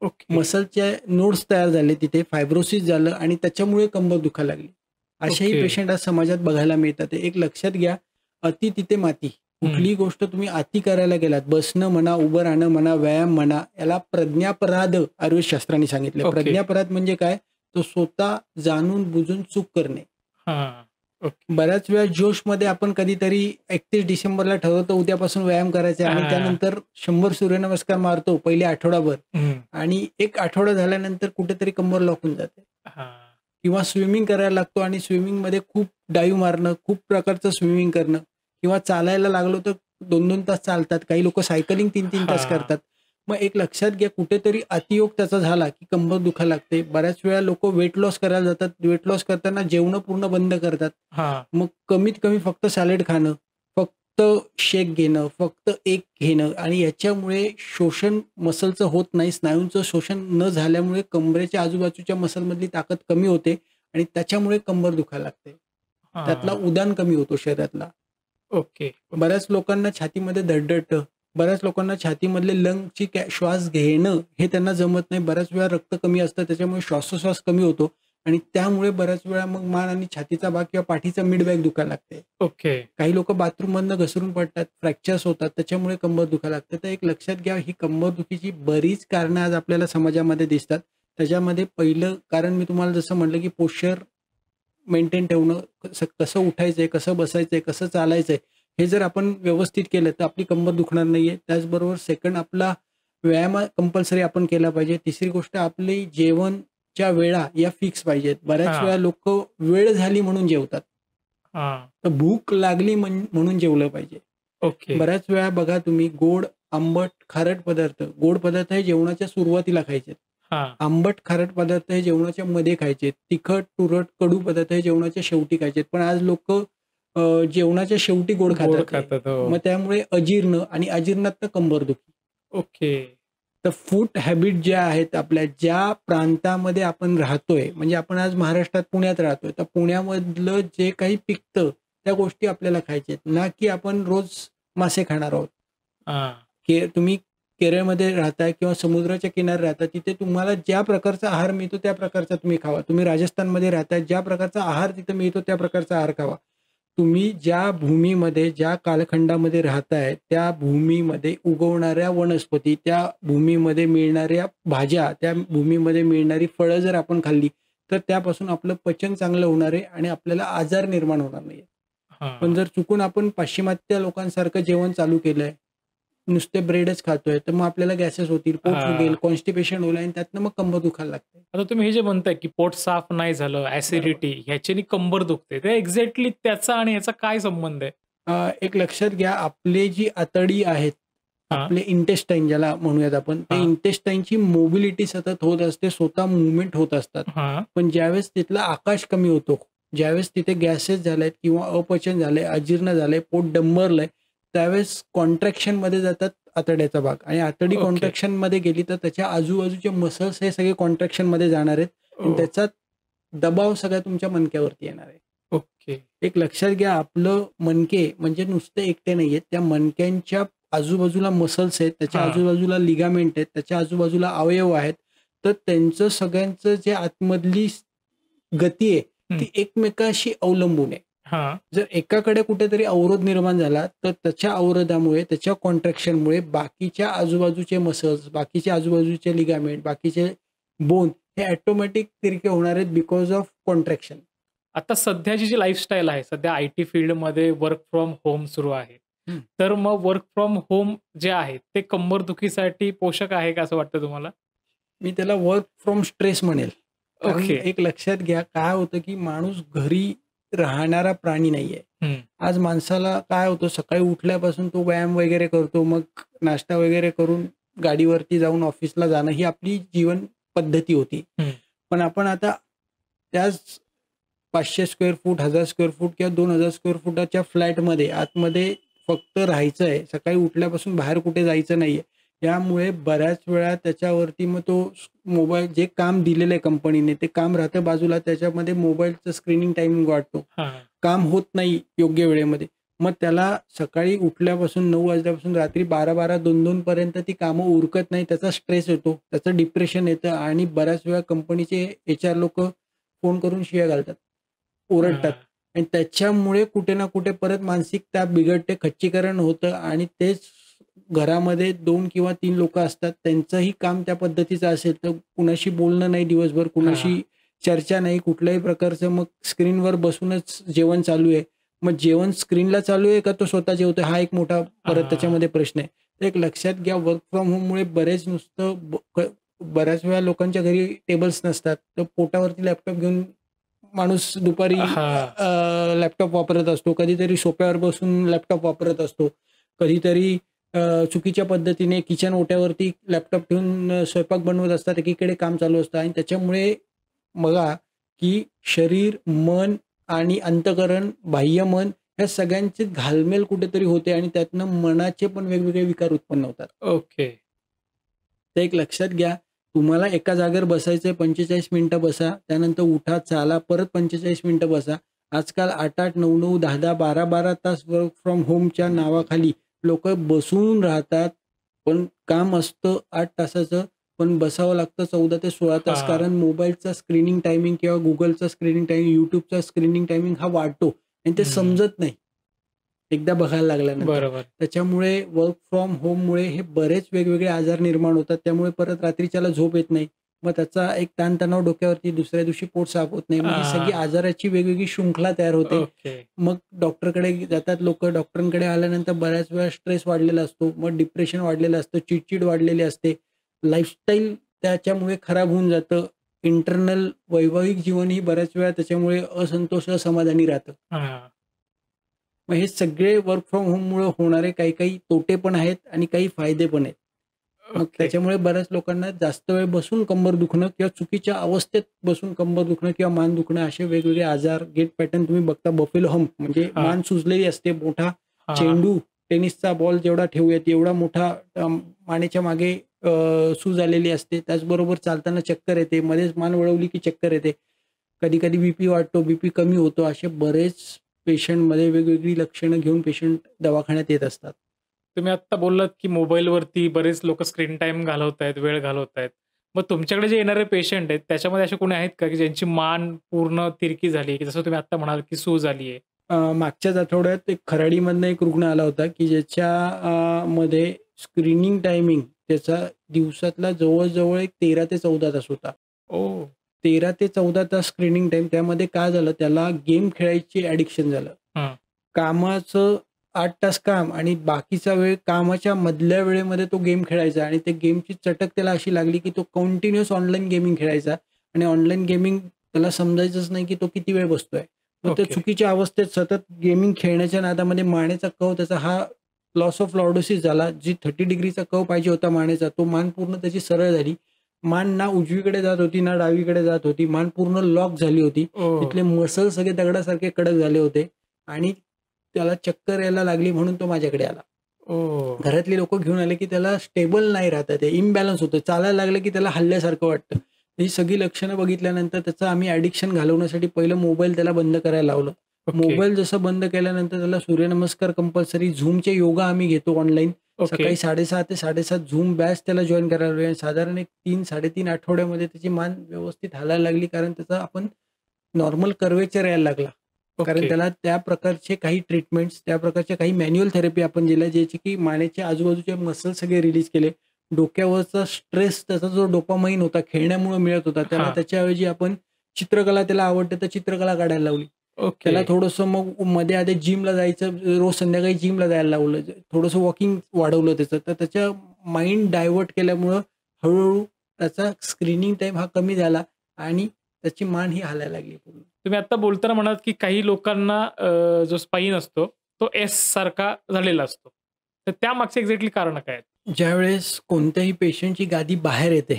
ओके. मसलचे नोड्स तयार झाले, तिथे फायब्रोसिस झालं आणि त्याच्यामुळे कंबर दुखायला लागली. असेही ओके. पेशंट आज समाजात बघायला मिळतात. एक लक्षात घ्या, अति तिथे माती. कुठलीही गोष्ट तुम्ही अति करायला गेलात, बसणं म्हणा, उभं राहणं म्हणा, व्यायाम म्हणा, याला प्रज्ञापराध आयुर्वेदशास्त्राने सांगितलं. ओके. प्रज्ञापराध म्हणजे काय, तो स्वतः जाणून बुजून चूक करणे. हा. ओके. बऱ्याच वेळा जोशमध्ये आपण कधीतरी 31 डिसेंबरला ठरवतो उद्यापासून व्यायाम करायचा आणि हा. त्यानंतर 100 सूर्यनमस्कार मारतो पहिले आठवडाभर हम्म. आणि एक आठवडा झाल्यानंतर कुठेतरी कंबर लॉक होऊन जाते. हा. किंवा स्विमिंग करायला लागतो आणि स्विमिंगमध्ये खूप डाईव्ह मारणं, खूप प्रकारचं स्विमिंग करणं किंवा चालायला लागलो तर 2-2 तास चालतात. काही लोक सायकलिंग 3-3 तास हा. करतात. मग एक लक्षात घ्या, कुठेतरी अतियोग त्याचा झाला की कंबर दुखायला लागते. बऱ्याच वेळा लोक वेट लॉस करायला जातात, वेट लॉस करताना जेवण पूर्ण बंद करतात. हा. मग कमीत कमी फक्त सॅलेड खाणं, फक्त शेक घेणं, फक्त एक घेणं आणि याच्यामुळे शोषण मसलचं होत नाही. स्नायूंचं शोषण न झाल्यामुळे कंबरेच्या आजूबाजूच्या मसलमधली ताकद कमी होते आणि त्याच्यामुळे कंबर दुखायला लागते. त्यातला हा. उदान कमी होतो शरीरातला. ओके. बऱ्याच लोकांना छातीमध्ये धडधडतं, बऱ्याच लोकांना छातीमधले लंगची श्वास घेणं हे त्यांना जमत नाही. बऱ्याच वेळा रक्त कमी असतं, त्याच्यामुळे श्वासोश्वास कमी होतो आणि त्यामुळे बऱ्याच वेळा मग मान आणि छातीचा भाग किंवा पाठीचा मिड बॅग दुखायला लागते. ओके. काही लोक बाथरूममधनं घसरून पडतात, फ्रॅक्चर्स होतात, त्याच्यामुळे कंबर दुखायला लागतं. तर एक लक्षात घ्या, ही कंबरदुखीची बरीच कारणं आज आपल्याला समाजामध्ये दिसतात. त्याच्यामध्ये पहिलं कारण मी तुम्हाला जसं म्हटलं की पोश्चर मेंटेन ठेवणं, कसं उठायचंय, कसं बसायचंय, कसं चालायचंय, हे जर आपण व्यवस्थित केलं तर आपली कंबर दुखणार नाहीये. त्याचबरोबर सेकंड, आपला व्यायाम कंपल्सरी आपण केला पाहिजे. तिसरी गोष्ट, आपली जेवणच्या वेळा या फिक्स पाहिजेत. बऱ्याच हा. वेळा लोक वेळ झाली म्हणून जेवतात, हा. तर भूक लागली म्हणून जेवलं पाहिजे. ओके. बऱ्याच वेळा बघा तुम्ही, गोड, आंबट, खारट पदार्थ, गोड पदार्थ हे जेवणाच्या सुरुवातीला खायचे, हा. आंबट खारट पदार्थ हे जेवणाच्या मध्ये खायचे, तिखट तुरट कडू पदार्थ हे जेवणाच्या शेवटी खायचे. पण आज लोक जेवणाच्या शेवटी गोड गोड खातात. खातात. हो. मग त्यामुळे अजीर्ण आणि अजीर्णात कंबरदुखी. ओके. तर फूड हॅबिट ज्या आहेत आपल्या, ज्या प्रांतामध्ये आपण राहतोय, म्हणजे आपण आज महाराष्ट्रात पुण्यात राहतोय, तर पुण्यामधलं जे काही पिकतं त्या गोष्टी आपल्याला खायच्या आहेत, ना की आपण रोज मासे खाणार आहोत. हा. तुम्ही केरळमध्ये राहताय किंवा समुद्राच्या किनारी राहता, तिथे तुम्हाला ज्या प्रकारचा आहार मिळतो त्या प्रकारचा तुम्ही खावा. तुम्ही राजस्थानमध्ये राहताय, ज्या प्रकारचा आहार तिथे मिळतो त्या प्रकारचा आहार खावा. तुम्ही ज्या भूमीमध्ये, ज्या कालखंडामध्ये राहताय, त्या भूमीमध्ये उगवणाऱ्या वनस्पती, त्या भूमीमध्ये मिळणाऱ्या भाज्या, त्या भूमीमध्ये मिळणारी फळं जर आपण खाल्ली तर त्यापासून आपलं पचन चांगलं होणार आहे आणि आपल्याला आजार निर्माण होणार नाही. हा. पण जर चुकून आपण पाश्चिमात्य लोकांसारखं जेवण चालू केलंय, नुसते ब्रेडच खातोय, तर मग आपल्याला गॅसेस होतील, पोट हा. फुगेल, कॉन्स्टिपेशन होईल आणि त्यातनं मग कंबर दुखायला लागते. आता तुम्ही हे जे म्हणताय की पोट साफ नाही झालं, ऍसिडिटी, ह्याच्यानी कंबर दुखते, ते एक्झॅक्टली त्याचा आणि याचा काय संबंध आहे? एक लक्षात घ्या, आपले जी आतडी आहेत, हा. आपले इंटेस्टाईन ज्याला म्हणूयात आपण, ते हा. इंटेस्टाईनची मोबिलिटी सतत होत असते, स्वतः मुवमेंट होत असतात. हा. पण ज्यावेळेस तिथला आकाश कमी होतो, ज्यावेळेस तिथे गॅसेस झालेत किंवा अपचन झालंय, अजीर्ण झालंय, पोट डंबरलंय, त्यावेळेस कॉन्ट्रॅक्शन मध्ये जातात आतड्याचा भाग, आणि आतडी ओके. कॉन्ट्रॅक्शन मध्ये गेली तर त्याच्या आजूबाजूचे मसल्स हे सगळे कॉन्ट्रॅक्शन मध्ये जाणार आहेत आणि ओ. त्याचा दबाव सगळा तुमच्या मणक्यावरती येणार आहे. ओके. एक लक्षात घ्या, आपलं मणके म्हणजे नुसते एकटे नाहीयेत, त्या मणक्यांच्या आजूबाजूला मसल्स आहेत, त्याच्या हा. आजूबाजूला लिगामेंट आहेत, त्याच्या आजूबाजूला अवयव आहेत. तर त्यांचं सगळ्यांचं जे आतमधली गती आहे ती एकमेकाशी अवलंबून आहे. हा. जर एकाकडे कुठेतरी अवरोध निर्माण झाला तर त्याच्या अवरोधामुळे, त्याच्या कॉन्ट्रॅक्शनमुळे बाकीच्या आजूबाजूचे मसल्स, बाकीचे आजूबाजूचे लिगामेंट, बाकीचे बोन हे ऑटोमॅटिक तिरके होणार आहेत बिकॉज ऑफ कॉन्ट्रॅक्शन. आता सध्याची जी लाईफस्टाईल आहे, सध्या IT फील्डमध्ये वर्क फ्रॉम होम सुरू आहे, तर मग वर्क फ्रॉम होम जे आहे ते कंबरदुखीसाठी पोषक आहे का असं वाटतं तुम्हाला? मी त्याला वर्क फ्रॉम स्ट्रेस म्हणेल. कारण ओके. एक लक्षात घ्या, काय होतं की माणूस घरी राहणारा प्राणी नाहीये. आज माणसाला काय होतं, सकाळी उठल्यापासून तो व्यायाम वगैरे करतो, मग नाश्ता वगैरे करून गाडीवरती जाऊन ऑफिसला जाणं ही आपली जीवन पद्धती होती. पण आपण आता त्याच 500 स्क्वेअर फूट, 1000 स्क्वेअर फूट किंवा 2000 स्क्वेअर फुटाच्या फ्लॅटमध्ये आतमध्ये फक्त राहायचं आहे, सकाळी उठल्यापासून बाहेर कुठे जायचं नाहीये. यामुळे बऱ्याच वेळा त्याच्यावरती मग तो मोबाईल, जे काम दिलेलं आहे कंपनीने ते काम राहतं बाजूला, त्याच्यामध्ये मोबाईलचं स्क्रीनिंग टायमिंग वाढतो, काम होत नाही योग्य वेळेमध्ये. मग त्याला सकाळी उठल्यापासून 9 वाजल्यापासून रात्री 12-12, 2-2 पर्यंत ती कामं उरकत नाही, त्याचा स्ट्रेस येतो, त्याचं डिप्रेशन येतं आणि बऱ्याच वेळा कंपनीचे HR लोक फोन करून शिव्या घालतात, ओरडतात आणि त्याच्यामुळे कुठे ना कुठे परत मानसिकता बिघडते, खच्चीकरण होतं आणि तेच घरामध्ये 2 किंवा 3 लोक असतात, त्यांचंही काम त्या पद्धतीचं असेल तर कुणाशी बोलणं नाही दिवसभर, कुणाशी चर्चा नाही कुठल्याही प्रकारचं, मग स्क्रीनवर बसूनच जेवण चालू आहे. मग जेवण स्क्रीनला चालू आहे का तो स्वतः जेवतोय, हा एक मोठा परत त्याच्यामध्ये प्रश्न आहे. तर एक लक्षात घ्या, वर्क फ्रॉम होममुळे बऱ्याच वेळा लोकांच्या घरी टेबल्स नसतात, तर पोटावरती लॅपटॉप घेऊन माणूस दुपारी लॅपटॉप वापरत असतो, कधीतरी सोफ्यावर बसून लॅपटॉप वापरत असतो, कधीतरी चुकीच्या पद्धतीने किचन ओट्यावरती लॅपटॉप ठेवून स्वयंपाक बनवत असतात, एकीकडे काम चालू असतं आणि त्याच्यामुळे बघा की शरीर, मन आणि अंतःकरण, बाह्य मन या सगळ्यांची घालमेल कुठेतरी होते आणि त्यातनं मनाचे पण वेगवेगळे विकार उत्पन्न होतात. ओके. तर एक लक्षात घ्या, तुम्हाला एका जागेवर बसायचंय, 45 मिनिटं बसा, त्यानंतर उठा, चाला, परत 45 मिनिटं बसा. आजकाल 8-8, 9-9, 10-10, 12-12 तास वर्क फ्रॉम होमच्या नावाखाली लोक बसून राहतात, पण काम असतं 8 तासाचं, पण बसावं लागतं 14 ते 16 तास, हा कारण मोबाईलचा स्क्रीनिंग टायमिंग किंवा गुगलचा स्क्रीनिंग टायमिंग, युट्यूबचा स्क्रीनिंग टायमिंग हा वाढतो आणि ते हम्म, समजत नाही एकदा बघायला लागल्यानंतर. बरोबर. त्याच्यामुळे वर्क फ्रॉम होममुळे हे बरेच वेगवेगळे आजार निर्माण होतात. त्यामुळे परत रात्रीच्याला झोप येत नाही. मग त्याचा एक ताणतणाव डोक्यावरती, दुसऱ्या दिवशी पोट साफ होत नाही. मग ही सगळी आ, आजाराची वेगवेगळी शृंखला तयार होते. ओके. मग डॉक्टरकडे जातात लोक. डॉक्टरांकडे आल्यानंतर बऱ्याच वेळा स्ट्रेस वाढलेला असतो, मग डिप्रेशन वाढलेलं असतं, चिडचिड वाढलेली असते, लाईफस्टाईल त्याच्यामुळे खराब होऊन जातं. इंटरनल वैवाहिक जीवनही बऱ्याच वेळा त्याच्यामुळे असंतोष, असमाधानी राहतं. हा मग हे सगळे वर्क फ्रॉम होममुळे होणारे काही काही तोटे पण आहेत आणि काही फायदे पण आहेत. मग ओके. त्याच्यामुळे बऱ्याच लोकांना जास्त वेळ बसून कंबर दुखणं किंवा चुकीच्या अवस्थेत बसून कंबर दुखणं किंवा मान दुखणं असे वेगवेगळे आजार, गेट पॅटर्न तुम्ही बघता. बफेलो हम्प म्हणजे हा मान सुजलेली असते, मोठा हा चेंडू, टेनिसचा बॉल जेवढा ठेवूयात एवढा मोठा मानेच्या मागे सूज आलेली असते. त्याचबरोबर चालताना चक्कर येते, मध्येच मान वळवली की चक्कर येते, कधी कधी बीपी वाढतो, बीपी कमी होतो. असे बरेच पेशंटमध्ये वेगवेगळी लक्षणं घेऊन पेशंट दवाखान्यात येत असतात. तुम्ही आता बोललात की मोबाईलवरती बरेच लोक स्क्रीन टाइम घालवत आहेत, वेळ घालवत आहेत. मग तुमच्याकडे जे येणारे पेशंट आहेत त्याच्यामध्ये असे कोणी आहेत का की ज्यांची मान पूर्ण तिरकी झाली, की जसं तुम्ही आता म्हणाल की सूज आली आहे? मागच्याच आठवड्यात एक खराडीमधनं एक रुग्ण आला होता की ज्याच्या मध्ये स्क्रीनिंग टायमिंग त्याचा दिवसातला जवळजवळ एक 13 ते 14 तास होता. ओ 13 ते 14 तास स्क्रीनिंग टाइम. त्यामध्ये काय झालं, त्याला गेम खेळायची ॲडिक्शन झालं. हां. कामाचं 8 तास काम आणि बाकीचा वेळ कामाच्या मधल्या वेळेमध्ये तो गेम खेळायचा आणि ते गेमची चटक त्याला अशी लागली की तो कंटिन्युअस ऑनलाईन गेमिंग खेळायचा आणि ऑनलाईन गेमिंग त्याला समजायचंच नाही की तो किती वेळ बसतोय. मग त्या ओके. चुकीच्या अवस्थेत सतत गेमिंग खेळण्याच्या नादामध्ये मानेचा कव त्याचा हा लॉस ऑफ लॉर्डोसिस झाला. जी 30 डिग्रीचा कव पाहिजे होता मानेचा, तो मान पूर्ण त्याची सरळ झाली. मान ना उजवीकडे जात होती ना डावीकडे जात होती. मान पूर्ण लॉक झाली होती. ओ तिथले मसल सगळे दगडासारखे कडक झाले होते आणि त्याला चक्कर यायला लागली म्हणून तो माझ्याकडे आला. ओ घरातली लोकं घेऊन आले की त्याला स्टेबल नाही राहत आहे, ते इम्बॅलन्स होतं. चालायला लागलं की त्याला हलल्यासारखं वाटतं. ही सगळी लक्षणं बघितल्यानंतर त्याचं आम्ही ॲडिक्शन घालवण्यासाठी पहिलं मोबाईल त्याला बंद करायला लावलं. ओके. मोबाईल जसं बंद केल्यानंतर त्याला सूर्यनमस्कार कंपल्सरी, Zoomचे योगा आम्ही घेतो ऑनलाईन. ओके. सकाळी 6:30 ते 7:30 Zoom बॅच त्याला जॉइन करायला लावली आणि साधारण एक 3-3.5 आठवड्यामध्ये त्याची मान व्यवस्थित हालायला लागली. कारण त्याचा आपण नॉर्मल कर्वेचर यायला लागला. कारण ओके. त्याला त्या प्रकारचे काही ट्रीटमेंट्स, त्या प्रकारच्या काही मॅन्युअल थेरपी आपण दिल्या, ज्याची की मानेच्या आजूबाजूचे मसल सगळे रिलीज केले. डोक्यावरचा स्ट्रेस, त्याचा जो डोपामाइन होता खेळण्यामुळे मिळत होता, त्याला हां. त्याच्याऐवजी आपण चित्रकला, त्याला आवडते तर चित्रकला काढायला लावली. ओके. त्याला थोडंसं मग मध्ये आधी जिमला जायचं, रोज संध्याकाळी जिमला जायला लावलं. थोडंसं वॉकिंग वाढवलं त्याचं. तर त्याच्या माइंड डायव्हर्ट केल्यामुळं हळू त्याचा स्क्रीनिंग टाईम हा कमी झाला आणि त्याची मान ही हालायला लागली पूर्ण. तुम्ही आता बोलताना म्हणालात की काही लोकांना जो स्पाईन असतो तो एस सारखा झालेला असतो. तर त्यामागचे एक्झॅक्टली कारण काय आहेत? ज्यावेळेस कोणत्याही पेशंटची गादी बाहेर येते,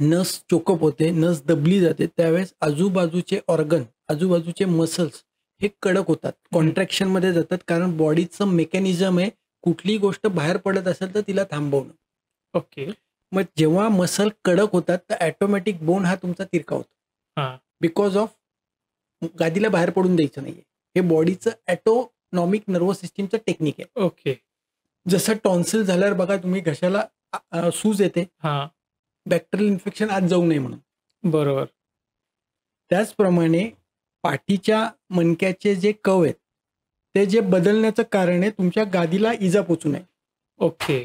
नस चोकअप होते, नस दबली जाते, त्यावेळेस आजूबाजूचे ऑर्गन, आजूबाजूचे मसल्स हे कडक होतात, कॉन्ट्रॅक्शनमध्ये जातात. कारण बॉडीचं मेकॅनिझम आहे, कुठलीही गोष्ट बाहेर पडत असेल तर तिला थांबवणं. ओके. मग जेव्हा मसल कडक होतात तर ॲटोमॅटिक बोन हा तुमचा तिरका होतो. हां. बिकॉज ऑफ गादीला बाहेर पडून द्यायचं नाहीये. हे बॉडीचं ॲटोनॉमिक नर्वस सिस्टीमचं टेक्निक आहे. ओके. जसं टॉन्सिल झाल्यावर बघा तुम्ही घशाला सूज येते, हां. बॅक्टेरियल इन्फेक्शन आत जाऊ नये म्हणून. बरोबर. त्याचप्रमाणे पाठीच्या मणक्याचे जे कव आहेत, ते जे बदलण्याचं कारण आहे तुमच्या गादीला इजा पोचू नये. ओके.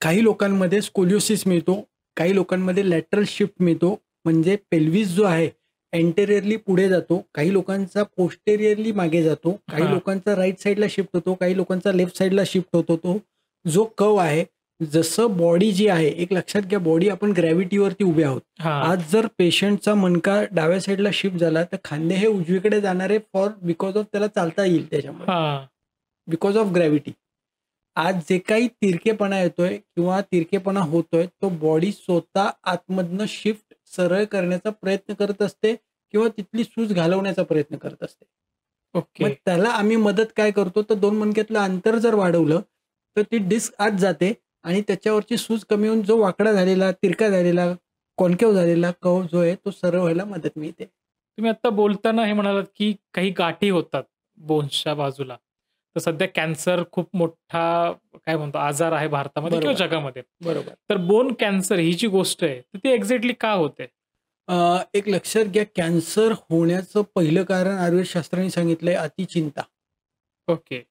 काही लोकांमध्ये स्कोलिओसिस मिळतो, काही लोकांमध्ये लॅटरल शिफ्ट मिळतो, म्हणजे पेल्विस जो आहे एंटेरियरली पुढे जातो, काही लोकांचा पोस्टेरियरली मागे जातो, काही हां. लोकांचा राईट साईडला शिफ्ट होतो, काही लोकांचा लेफ्ट साईडला शिफ्ट होतो. तो जो कव आहे, जसं बॉडी जी आहे, एक लक्षात घ्या, बॉडी आपण ग्रॅव्हिटीवरती उभे आहोत. हां. आज जर पेशंटचा मणका डाव्या साईडला शिफ्ट झाला तर खांदे हे उजवीकडे जाणारे बिकॉज ऑफ त्याला चालता येईल त्याच्यामुळे, हां. Because of gravity. आज जे काही तिरकेपणा येतोय किंवा तिरकेपणा होतोय तो बॉडी स्वतः आतमधनं शिफ्ट सरळ करण्याचा प्रयत्न करत असते किंवा तिथली सूज घालवण्याचा प्रयत्न करत असते. ओके. मग त्याला आम्ही मदत काय करतो, तर 2 मणक्यातलं अंतर जर वाढवलं तर ती डिस्क आत जाते आणि त्याच्यावरची सूज कमी होऊन जो वाकडा झालेला, तिरका झालेला, कॉन्केव्ह झालेला कव जो आहे तो सरळ व्हायला मदत मिळते. तुम्ही आता बोलताना हे म्हणालात की काही गाठी होतात बोन्सच्या बाजूला. तर सध्या कॅन्सर खूप मोठा काय म्हणतो आजार आहे भारतामध्ये किंवा बरोबर. जगामध्ये. बरोबर. तर बोन कॅन्सर ही जी गोष्ट आहे तर ती एक्झॅक्टली का होते? एक लक्षात घ्या, कॅन्सर होण्याचं पहिलं कारण आयुर्वेदशास्त्राने सांगितलंय अतिचिंता. ओके.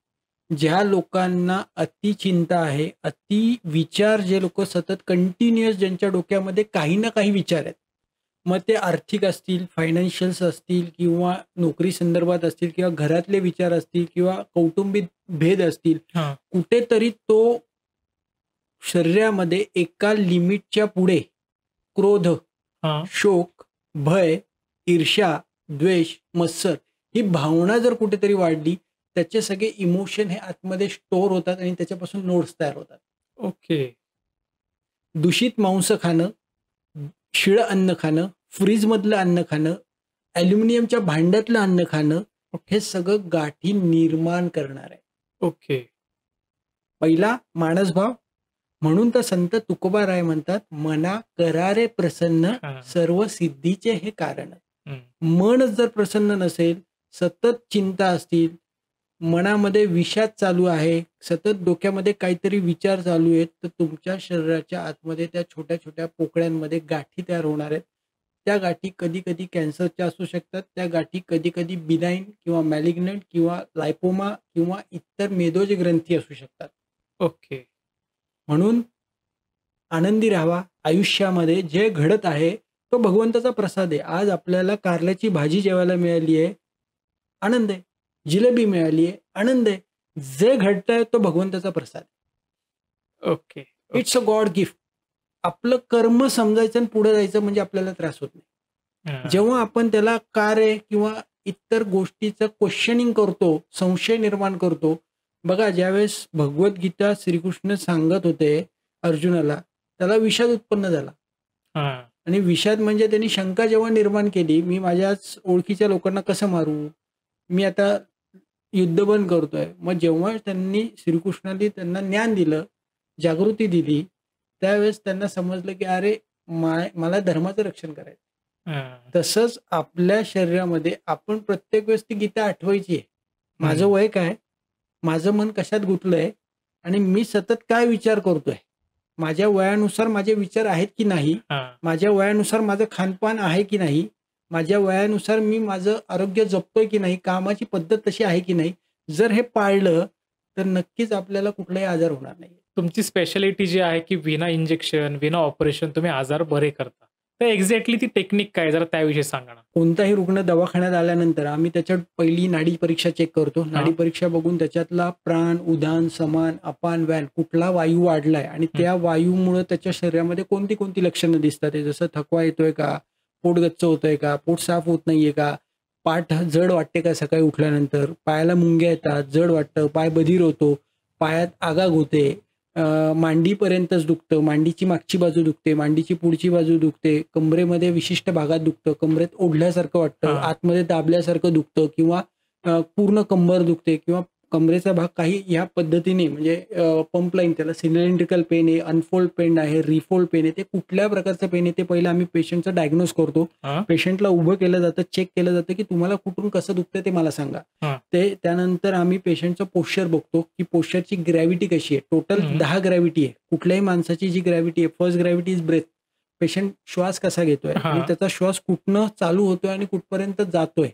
ज्या लोकांना अतिचिंता आहे, अति विचार, जे लोक सतत कंटिन्युअस, ज्यांच्या डोक्यामध्ये काही ना काही विचार आहेत, मग ते आर्थिक असतील, फायनान्शियल्स असतील, किंवा नोकरी संदर्भात असतील, किंवा घरातले विचार असतील, किंवा कौटुंबिक भेद असतील, हां. कुठेतरी तो शरीरामध्ये एका लिमिटच्या पुढे क्रोध, हां. शोक, भय, ईर्ष्या, द्वेष, मत्सर ही भावना जर कुठेतरी वाढली, त्याचे सगळे इमोशन हे आतमध्ये स्टोअर होतात आणि त्याच्यापासून नोड्स तयार होतात. ओके. दूषित मांस खाणं, शिळं अन्न खाणं, फ्रीजमधलं अन्न खाणं, ॲल्युमिनियमच्या भांड्यातलं अन्न खाणं, हे सगळं गाठी निर्माण करणार आहे. ओके. पहिला मानसभाव. म्हणून तर संत तुकोबाराय म्हणतात, मना करारे प्रसन्न, हां. सर्व सिद्धीचे हे कारण. हं. मनच जर प्रसन्न नसेल, सतत चिंता असतील, मनामध्ये विषाद चालू आहे, सतत डोक्यामध्ये काहीतरी विचार चालू आहेत, तर तुमच्या शरीराच्या आतमध्ये त्या छोट्या छोट्या पोकळ्यांमध्ये गाठी तयार होणार आहेत. त्या गाठी कधी कधी कॅन्सरच्या असू शकतात, त्या गाठी कधी कधी बिनाईन किंवा मॅलिग्नंट किंवा लायपोमा किंवा इतर मेदोज ग्रंथी असू शकतात. ओके. म्हणून आनंदी राहावा. आयुष्यामध्ये जे घडत आहे तो भगवंताचा प्रसाद आहे. आज आपल्याला कारल्याची भाजी जेवायला मिळाली आहे, आनंद आहे. जिलेबी मिळाली आहे, आनंद आहे. जे घडतंय तो भगवंताचा प्रसाद आहे. Okay. It's a God gift. आपलं कर्म समजायचं आणि पुढे जायचं म्हणजे आपल्याला त्रास होत नाही. हां. जेव्हा आपण त्याला कार्य किंवा इतर गोष्टीचं क्वेश्चनिंग करतो, संशय निर्माण करतो. बघा, ज्यावेळेस भगवद्गीता श्रीकृष्ण सांगत होते अर्जुनाला, त्याला विषाद उत्पन्न झाला. हां. आणि विषाद म्हणजे त्यांनी शंका जेव्हा निर्माण केली, मी माझ्याच ओळखीच्या लोकांना कसं मारू, मी आता युद्ध बंद करतोय. मग जेव्हा त्यांनी श्रीकृष्णाने त्यांना ज्ञान दिलं, जागृती दिली, त्यावेळेस त्यांना समजलं की अरे मला धर्माचं रक्षण करायचं. हां. तसंच आपल्या शरीरामध्ये आपण प्रत्येक वेळेस ती गीता आठवायची आहे. माझं हं. वय काय, माझं मन कशात गुंतलंय, आणि मी सतत काय विचार करतोय, माझ्या वयानुसार माझे विचार आहेत की नाही, हां. माझ्या वयानुसार माझं खानपान आहे की नाही, माझ्या वयानुसार मी माझं आरोग्य जपतोय की नाही, कामाची पद्धत तशी आहे की नाही. जर हे पाळलं तर नक्कीच आपल्याला कुठलाही आजार होणार नाही. तुमची स्पेशालिटी जी आहे की विना इंजेक्शन, विना ऑपरेशन तुम्ही आजार बरे करता. तर एक्झॅक्टली ती टेक्निक काय, जरा त्याविषयी सांगा ना? कोणताही रुग्ण दवाखान्यात आल्यानंतर आम्ही त्याच्यात पहिली नाडी परीक्षा चेक करतो. नाडी परीक्षा बघून त्याच्यातला प्राण, उदान, समान, अपान, व्यान कुठला वायू वाढलाय आणि त्या वायूमुळे त्याच्या शरीरामध्ये कोणती कोणती लक्षणं दिसतात, जसं थकवा येतोय का, पोट गच्च होतोय का, पोट साफ होत नाहीये का, पाठ जड वाटते का सकाळी उठल्यानंतर, पायाला मुंग्या येतात, जड वाटतं, पाय बधीर होतो, पायात आगाग होते, मांडीपर्यंतच दुखतं, मांडीची मागची बाजू दुखते, मांडीची पुढची बाजू दुखते, कमरेमध्ये विशिष्ट भागात दुखतं, कमरेत ओढल्यासारखं वाटतं, आतमध्ये दाबल्यासारखं दुखतं, किंवा पूर्ण कंबर दुखते, किंवा कमरेचा भाग काही ह्या पद्धतीने म्हणजे पंप लाईन, त्याला सिलेंड्रिकल पेन आहे, अनफोल्ड पेन आहे, रिफोल्ड पेन आहे, ते कुठल्या प्रकारचं पेन आहे ते पहिलं आम्ही पेशंटचं डायग्नोज करतो. पेशंटला उभं केलं जातं, चेक केलं जातं की तुम्हाला कुठून कसं दुखतं ते मला सांगा. ते त्यानंतर आम्ही पेशंटचं पोश्चर बघतो की पोश्चरची ग्रॅव्हिटी कशी आहे. टोटल 10 ग्रॅव्हिटी आहे. कुठल्याही माणसाची जी ग्रॅव्हिटी आहे, first gravity is breath. Patient श्वास कसा घेतोय आणि त्याचा श्वास कुठनं चालू होतोय आणि कुठपर्यंत जातोय.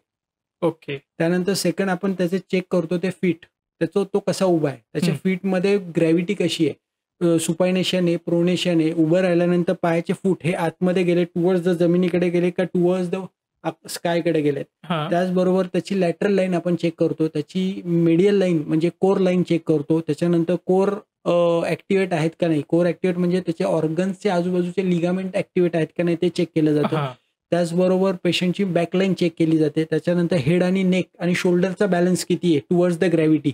ओके. त्यानंतर सेकंड आपण त्याचे चेक करतो ते फीट, त्याचा तो कसा उभा आहे, त्याच्या फीटमध्ये ग्रॅव्हिटी कशी आहे, सुपायनेशन आहे, प्रोनेशन आहे, उभं राहिल्यानंतर पायाचे फूट हे आतमध्ये गेले, टुवर्ड्स द जमिनीकडे गेले का टुवर्ड्स द स्कायकडे गेलेत. त्याचबरोबर त्याची लॅटरल लाईन आपण चेक करतो, त्याची मीडियल लाईन म्हणजे कोर लाईन चेक करतो. त्याच्यानंतर कोर ऍक्टिव्हेट आहेत का नाही, कोर ऍक्टिव्हेट म्हणजे त्याचे ऑर्गन्सचे आजूबाजूचे लिगामेंट ऍक्टिव्हेट आहेत का नाही ते चेक केलं जातं. त्याचबरोबर पेशंटची बॅकलाईन चेक केली जाते. त्याच्यानंतर हेड आणि नेक आणि शोल्डरचा बॅलन्स किती आहे टुवर्ड्स द ग्रॅव्हिटी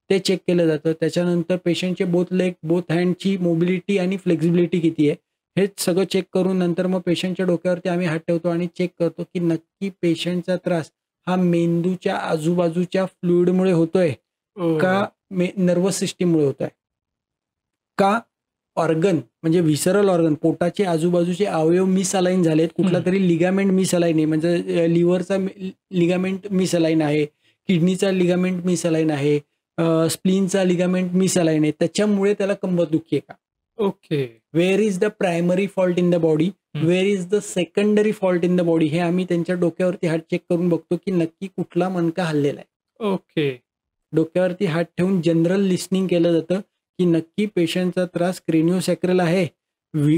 ते चेक केलं जातं. त्याच्यानंतर पेशंटचे बोथ लेग, बोथ हँडची मोबिलिटी आणि फ्लेक्झिबिलिटी किती आहे हे सगळं चेक करून नंतर मग पेशंटच्या डोक्यावरती आम्ही हात ठेवतो आणि चेक करतो की नक्की पेशंटचा त्रास हा मेंदूच्या आजूबाजूच्या फ्लुइडमुळे होतोय का नर्वस सिस्टीममुळे होतोय का ऑर्गन म्हणजे व्हिसरल ऑर्गन, पोटाचे आजूबाजूचे अवयव मिसअलाइन झालेत, कुठला तरी लिगामेंट मिसअलाइन आहे, म्हणजे लिव्हरचा लिगामेंट मिसअलाइन आहे, किडनीचा लिगामेंट मिसअलाइन आहे, स्प्लीनचा लिगामेंट मिसअलाइन आहे, त्याच्यामुळे त्याला कंबरदुखी आहे का? Okay. Where is the primary fault in the body, where is the secondary fault in the body, हे आम्ही त्यांच्या डोक्यावरती हात चेक करून बघतो की नक्की कुठला मणका हल्लेला आहे. ओके. डोक्यावरती हात ठेवून जनरल लिस्निंग केलं जातं की नक्की पेशंटचा त्रास क्रेनिओसॅक्रल आहे,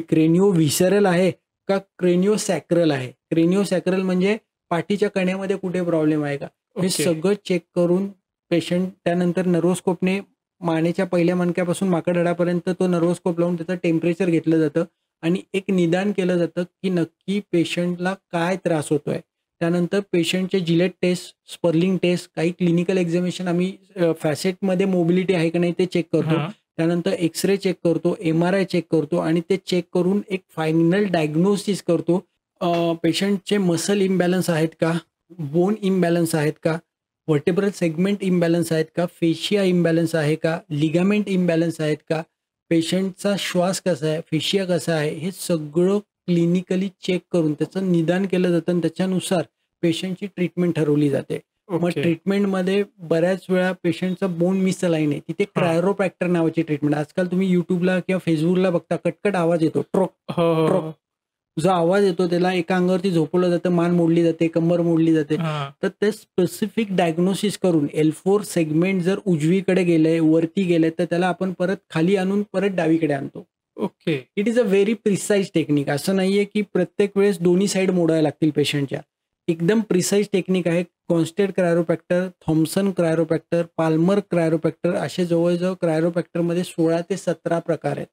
क्रेनिओ व्हिसरल आहे का क्रेनिओसॅक्रल आहे. क्रेनिओसॅक्रल म्हणजे पाठीच्या कण्यामध्ये कुठे प्रॉब्लेम आहे का, हे ओके. सगळं चेक करून पेशंट त्यानंतर नर्वोस्कोपने मानेच्या पहिल्या मणक्यापासून माकडहाडापर्यंत तो नर्वोस्कोप लावून त्याचं टेम्परेचर घेतलं जातं आणि एक निदान केलं जातं की नक्की पेशंटला काय त्रास होतोय. त्यानंतर पेशंटचे जिलेट टेस्ट, स्पर्लिंग टेस्ट, काही क्लिनिकल एक्झामिनेशन आम्ही फॅसेटमध्ये मोबिलिटी आहे का नाही ते चेक करतो. हां. त्यानंतर एक्सरे चेक करतो, MRI चेक करतो आणि ते चेक करून एक फायनल डायग्नोसिस करतो. पेशंटचे मसल इम्बॅलन्स आहेत का, बोन इम्बॅलन्स आहेत का, व्हर्टेब्रल सेगमेंट इम्बॅलन्स आहेत का, फेशिया इम्बॅलन्स आहे का, लिगामेंट इम्बॅलन्स आहेत का, पेशंटचा श्वास कसा आहे, फेशिया कसा आहे, हे सगळं क्लिनिकली चेक करून त्याचं निदान केलं जातं आणि त्याच्यानुसार पेशंटची ट्रीटमेंट ठरवली जाते. मग ओके. ट्रीटमेंटमध्ये बऱ्याच वेळा पेशंटचा बोन मिसअलाइन आहे, तिथे क्रायरोप्रॅक्टर नावाची ट्रीटमेंट, आजकाल तुम्ही युट्यूबला किंवा फेसबुकला बघता, कटकट आवाज येतो, ट्रोक हो, हो, ट्रोक, हो. जो आवाज येतो त्याला एका अंगावरती झोपवलं जातं, मान मोडली जाते, कंबर मोडली जाते. हां. तर ते स्पेसिफिक डायग्नोसिस करून L4 सेगमेंट जर उजवीकडे गेलंय, वरती गेलंय, तर त्याला आपण परत खाली आणून परत डावीकडे आणतो. Okay. It is a very precise technique. असं नाहीये की प्रत्येक वेळेस दोन्ही साईड मोडायला लागतील पेशंटच्या. एकदम प्रिसाईज टेक्निक आहे. कॉन्स्टेड क्रायरोप्रॅक्टर, थॉम्सन क्रायरोप्रॅक्टर, पाल्मर क्रायरोप्रॅक्टर, असे जवळजवळ क्रायरोप्रॅक्टरमध्ये 16 ते 17 प्रकार आहेत.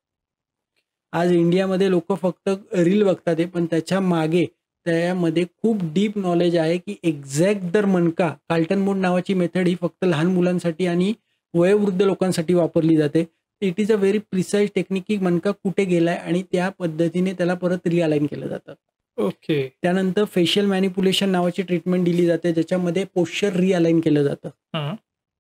आज इंडियामध्ये लोक फक्त रील बघतात आहे, पण त्याच्या मागे त्यामध्ये खूप डीप नॉलेज आहे की एक्झॅक्ट दर मणका, कार्ल्टन मोड नावाची मेथड ही फक्त लहान मुलांसाठी आणि वयोवृद्ध लोकांसाठी वापरली जाते. It is a very precise technique की मणका कुठे गेलाय आणि त्या पद्धतीने त्याला परत रिअलाइन केलं जातं. ओके. त्यानंतर फेशियल मॅनिप्युलेशन नावाची ट्रीटमेंट दिली जाते, ज्याच्यामध्ये पोश्चर रिअलाइन केलं जातं. हां.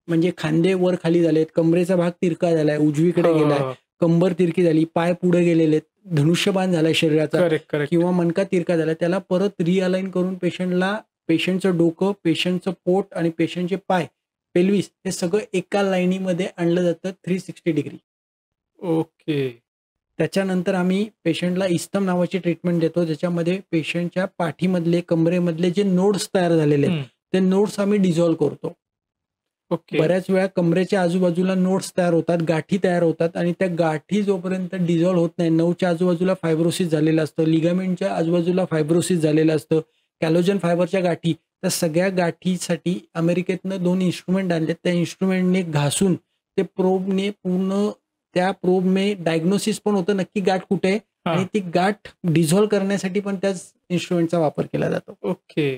म्हणजे खांदे वर खाली झालेत, कमरेचा भाग तिरका झालाय, उजवीकडे गेलाय, हो. कंबर तिरकी झाली, पाय पुढे गेलेले, धनुष्यबाण झालाय शरीराचा करेक्ट, करेक्ट. किंवा मणका तिरका झाला, त्याला परत रिअलाइन करून पेशंटचं डोकं, पेशंटचं पोट आणि पेशंटचे पाय, पेल्विस, हे सगळं एका लाईनीमध्ये आणलं जातं 360 डिग्री. ओके. त्याच्यानंतर आम्ही पेशंटला इस्तम नावाची ट्रीटमेंट देतो, ज्याच्यामध्ये पेशंटच्या पाठीमधले, कमरेमधले जे नोड्स तयार झालेले आहेत, हं. ते नोड्स आम्ही डिझॉल्व्ह करतो. ओके. बऱ्याच वेळा कमरेच्या आजूबाजूला नोड्स तयार होतात, गाठी तयार होतात आणि त्या गाठी जोपर्यंत डिझॉल्व्ह होत नाही, नऊच्या आजूबाजूला फायब्रोसिस झालेलं असतं, लिगामेंटच्या आजूबाजूला फायब्रोसिस झालेलं असतं, कॅलोजन फायबरच्या गाठी, त्या सगळ्या गाठीसाठी अमेरिकेतनं 2 इन्स्ट्रुमेंट आणलेत. त्या इन्स्ट्रुमेंटने घासून ते प्रोबने पूर्ण त्या प्रोबने डायग्नोसिस पण होतं नक्की गाठ कुठे आहे हां. आणि ती गाठ डिझॉल्व्ह करण्यासाठी पण त्याच इन्स्ट्रुमेंटचा वापर केला जातो. ओके.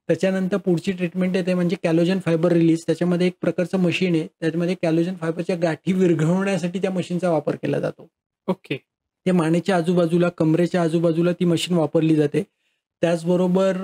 त्याच्यानंतर पुढची ट्रीटमेंट आहे ते म्हणजे कॅलोजन फायबर रिलीज. त्याच्यामध्ये एक प्रकारचं मशीन आहे, त्याच्यामध्ये कॅलोजन फायबरच्या गाठी विरघळवण्यासाठी त्या मशीनचा वापर केला जातो. ओके. ते मानेच्या आजूबाजूला, कमरेच्या आजूबाजूला ती मशीन वापरली जाते. त्याचबरोबर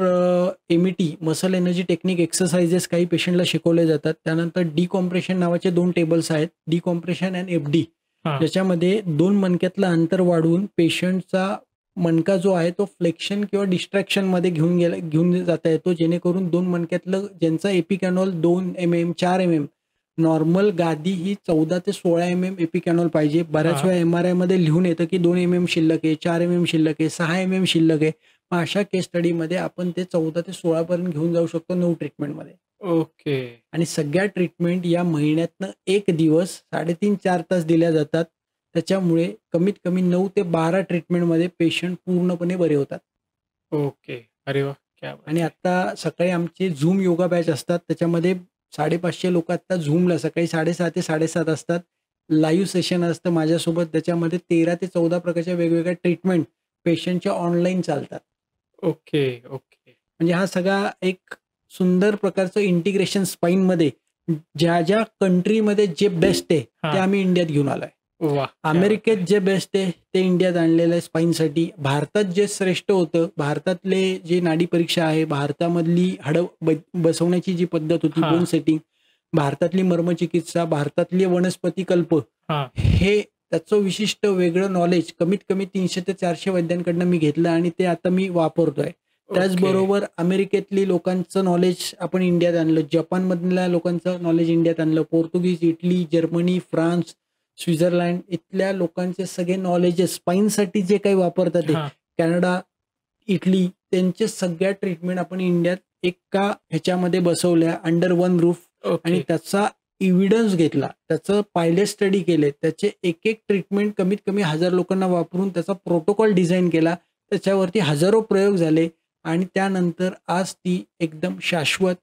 MET, muscle energy technique exercises काही पेशंटला शिकवले जातात. त्यानंतर डिकॉम्प्रेशन नावाचे 2 टेबल्स आहेत, डिकॉम्प्रेशन अँड FD, हां. ज्याच्यामध्ये 2 मणक्यातलं अंतर वाढवून पेशंटचा मणका जो आहे तो फ्लेक्शन किंवा डिस्ट्रॅक्शनमध्ये घेऊन जाता येतो, जेणेकरून 2 मणक्यातलं ज्यांचा एपिकॅनॉल 2 mm, 4 mm, नॉर्मल गादी ही 14 ते 16 mm एपिकॅनॉल पाहिजे. बऱ्याच हां. वेळा MRI मध्ये लिहून येतं की 2 mm शिल्लक आहे, 4 mm शिल्लक आहे, 6 mm शिल्लक आहे. मग अशा केस स्टडीमध्ये आपण ते 14 ते 16 पर्यंत घेऊन जाऊ शकतो 9 ट्रीटमेंटमध्ये. ओके. आणि सगळ्या ट्रीटमेंट या महिन्यातनं 1 दिवस 3.5-4 तास दिल्या जातात. त्याच्यामुळे कमीत कमी 9 ते 12 ट्रीटमेंटमध्ये पेशंट पूर्णपणे बरे होतात. ओके. अरे वाह! क्या बात आणि है. आता सकाळी आमचे झूम योगा बॅच असतात, त्याच्यामध्ये 550 लोक आता झूमला सकाळी 6:30 ते 7:30 असतात. लाईव्ह सेशन असतं माझ्यासोबत, त्याच्यामध्ये 13 ते 14 प्रकारच्या वेगवेगळ्या ट्रीटमेंट पेशंटच्या ऑनलाईन चालतात. ओके. ओके. म्हणजे हा सगळा एक सुंदर प्रकारचं इंटिग्रेशन स्पाईनमध्ये ज्या कंट्रीमध्ये जे बेस्ट आहे ते हां. आम्ही इंडियात घेऊन आलोय. वाह! क्या बात अमेरिकेत है. जे बेस्ट आहे ते इंडियात आणलेलं आहे स्पाईनसाठी. भारतात जे श्रेष्ठ होतं, भारतातले जे नाडी परीक्षा आहे, भारतामधली हाडं बसवण्याची जी पद्धत होती, हां. बोन सेटिंग, भारतातली मर्मचिकित्सा, भारतातली वनस्पती कल्प, हां. हे त्याचं विशिष्ट वेगळं नॉलेज कमीत कमी 300 ते 400 वैद्यांकडनं मी घेतलं आणि ते आता मी वापरतोय. त्याचबरोबर अमेरिकेतली लोकांचं नॉलेज आपण इंडियात आणलं, जपानमधल्या लोकांचं नॉलेज इंडियात आणलं, पोर्तुगीज, इटली, जर्मनी, फ्रान्स, स्वित्झर्लंड इथल्या लोकांचे सगळे नॉलेजेस स्पाईनसाठी जे काही वापरतात ते हा कॅनडा, इटली, त्यांचे सगळ्या ट्रीटमेंट आपण इंडियात एका ह्याच्यामध्ये बसवल्या अंडर वन रूफ आणि ओके त्याचा इव्हिडन्स घेतला, त्याचं पायलट स्टडी केले, त्याचे एक एक ट्रीटमेंट कमीत कमी 1000 लोकांना वापरून त्याचा प्रोटोकॉल डिझाईन केला, त्याच्यावरती हजारो प्रयोग झाले आणि त्यानंतर आज ती एकदम शाश्वत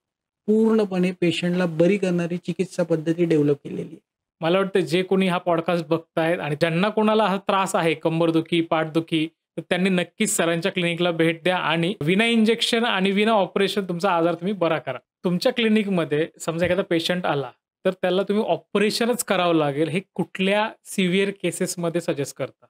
पूर्णपणे पेशंटला बरी करणारी चिकित्सा पद्धती डेव्हलप केलेली आहे. मला वाटतं जे कोणी हा पॉडकास्ट बघतायत आणि ज्यांना कोणाला हा त्रास आहे कंबरदुखी, पाठदुखी, तर त्यांनी नक्कीच सरांच्या क्लिनिकला भेट द्या आणि विना इंजेक्शन आणि विना ऑपरेशन तुमचा आजार तुम्ही बरा करा. तुमच्या क्लिनिकमध्ये समजा एखादा पेशंट आला तर त्याला तुम्ही ऑपरेशनच करावं लागेल, हे कुठल्या सिव्हिअर केसेसमध्ये सजेस्ट करता?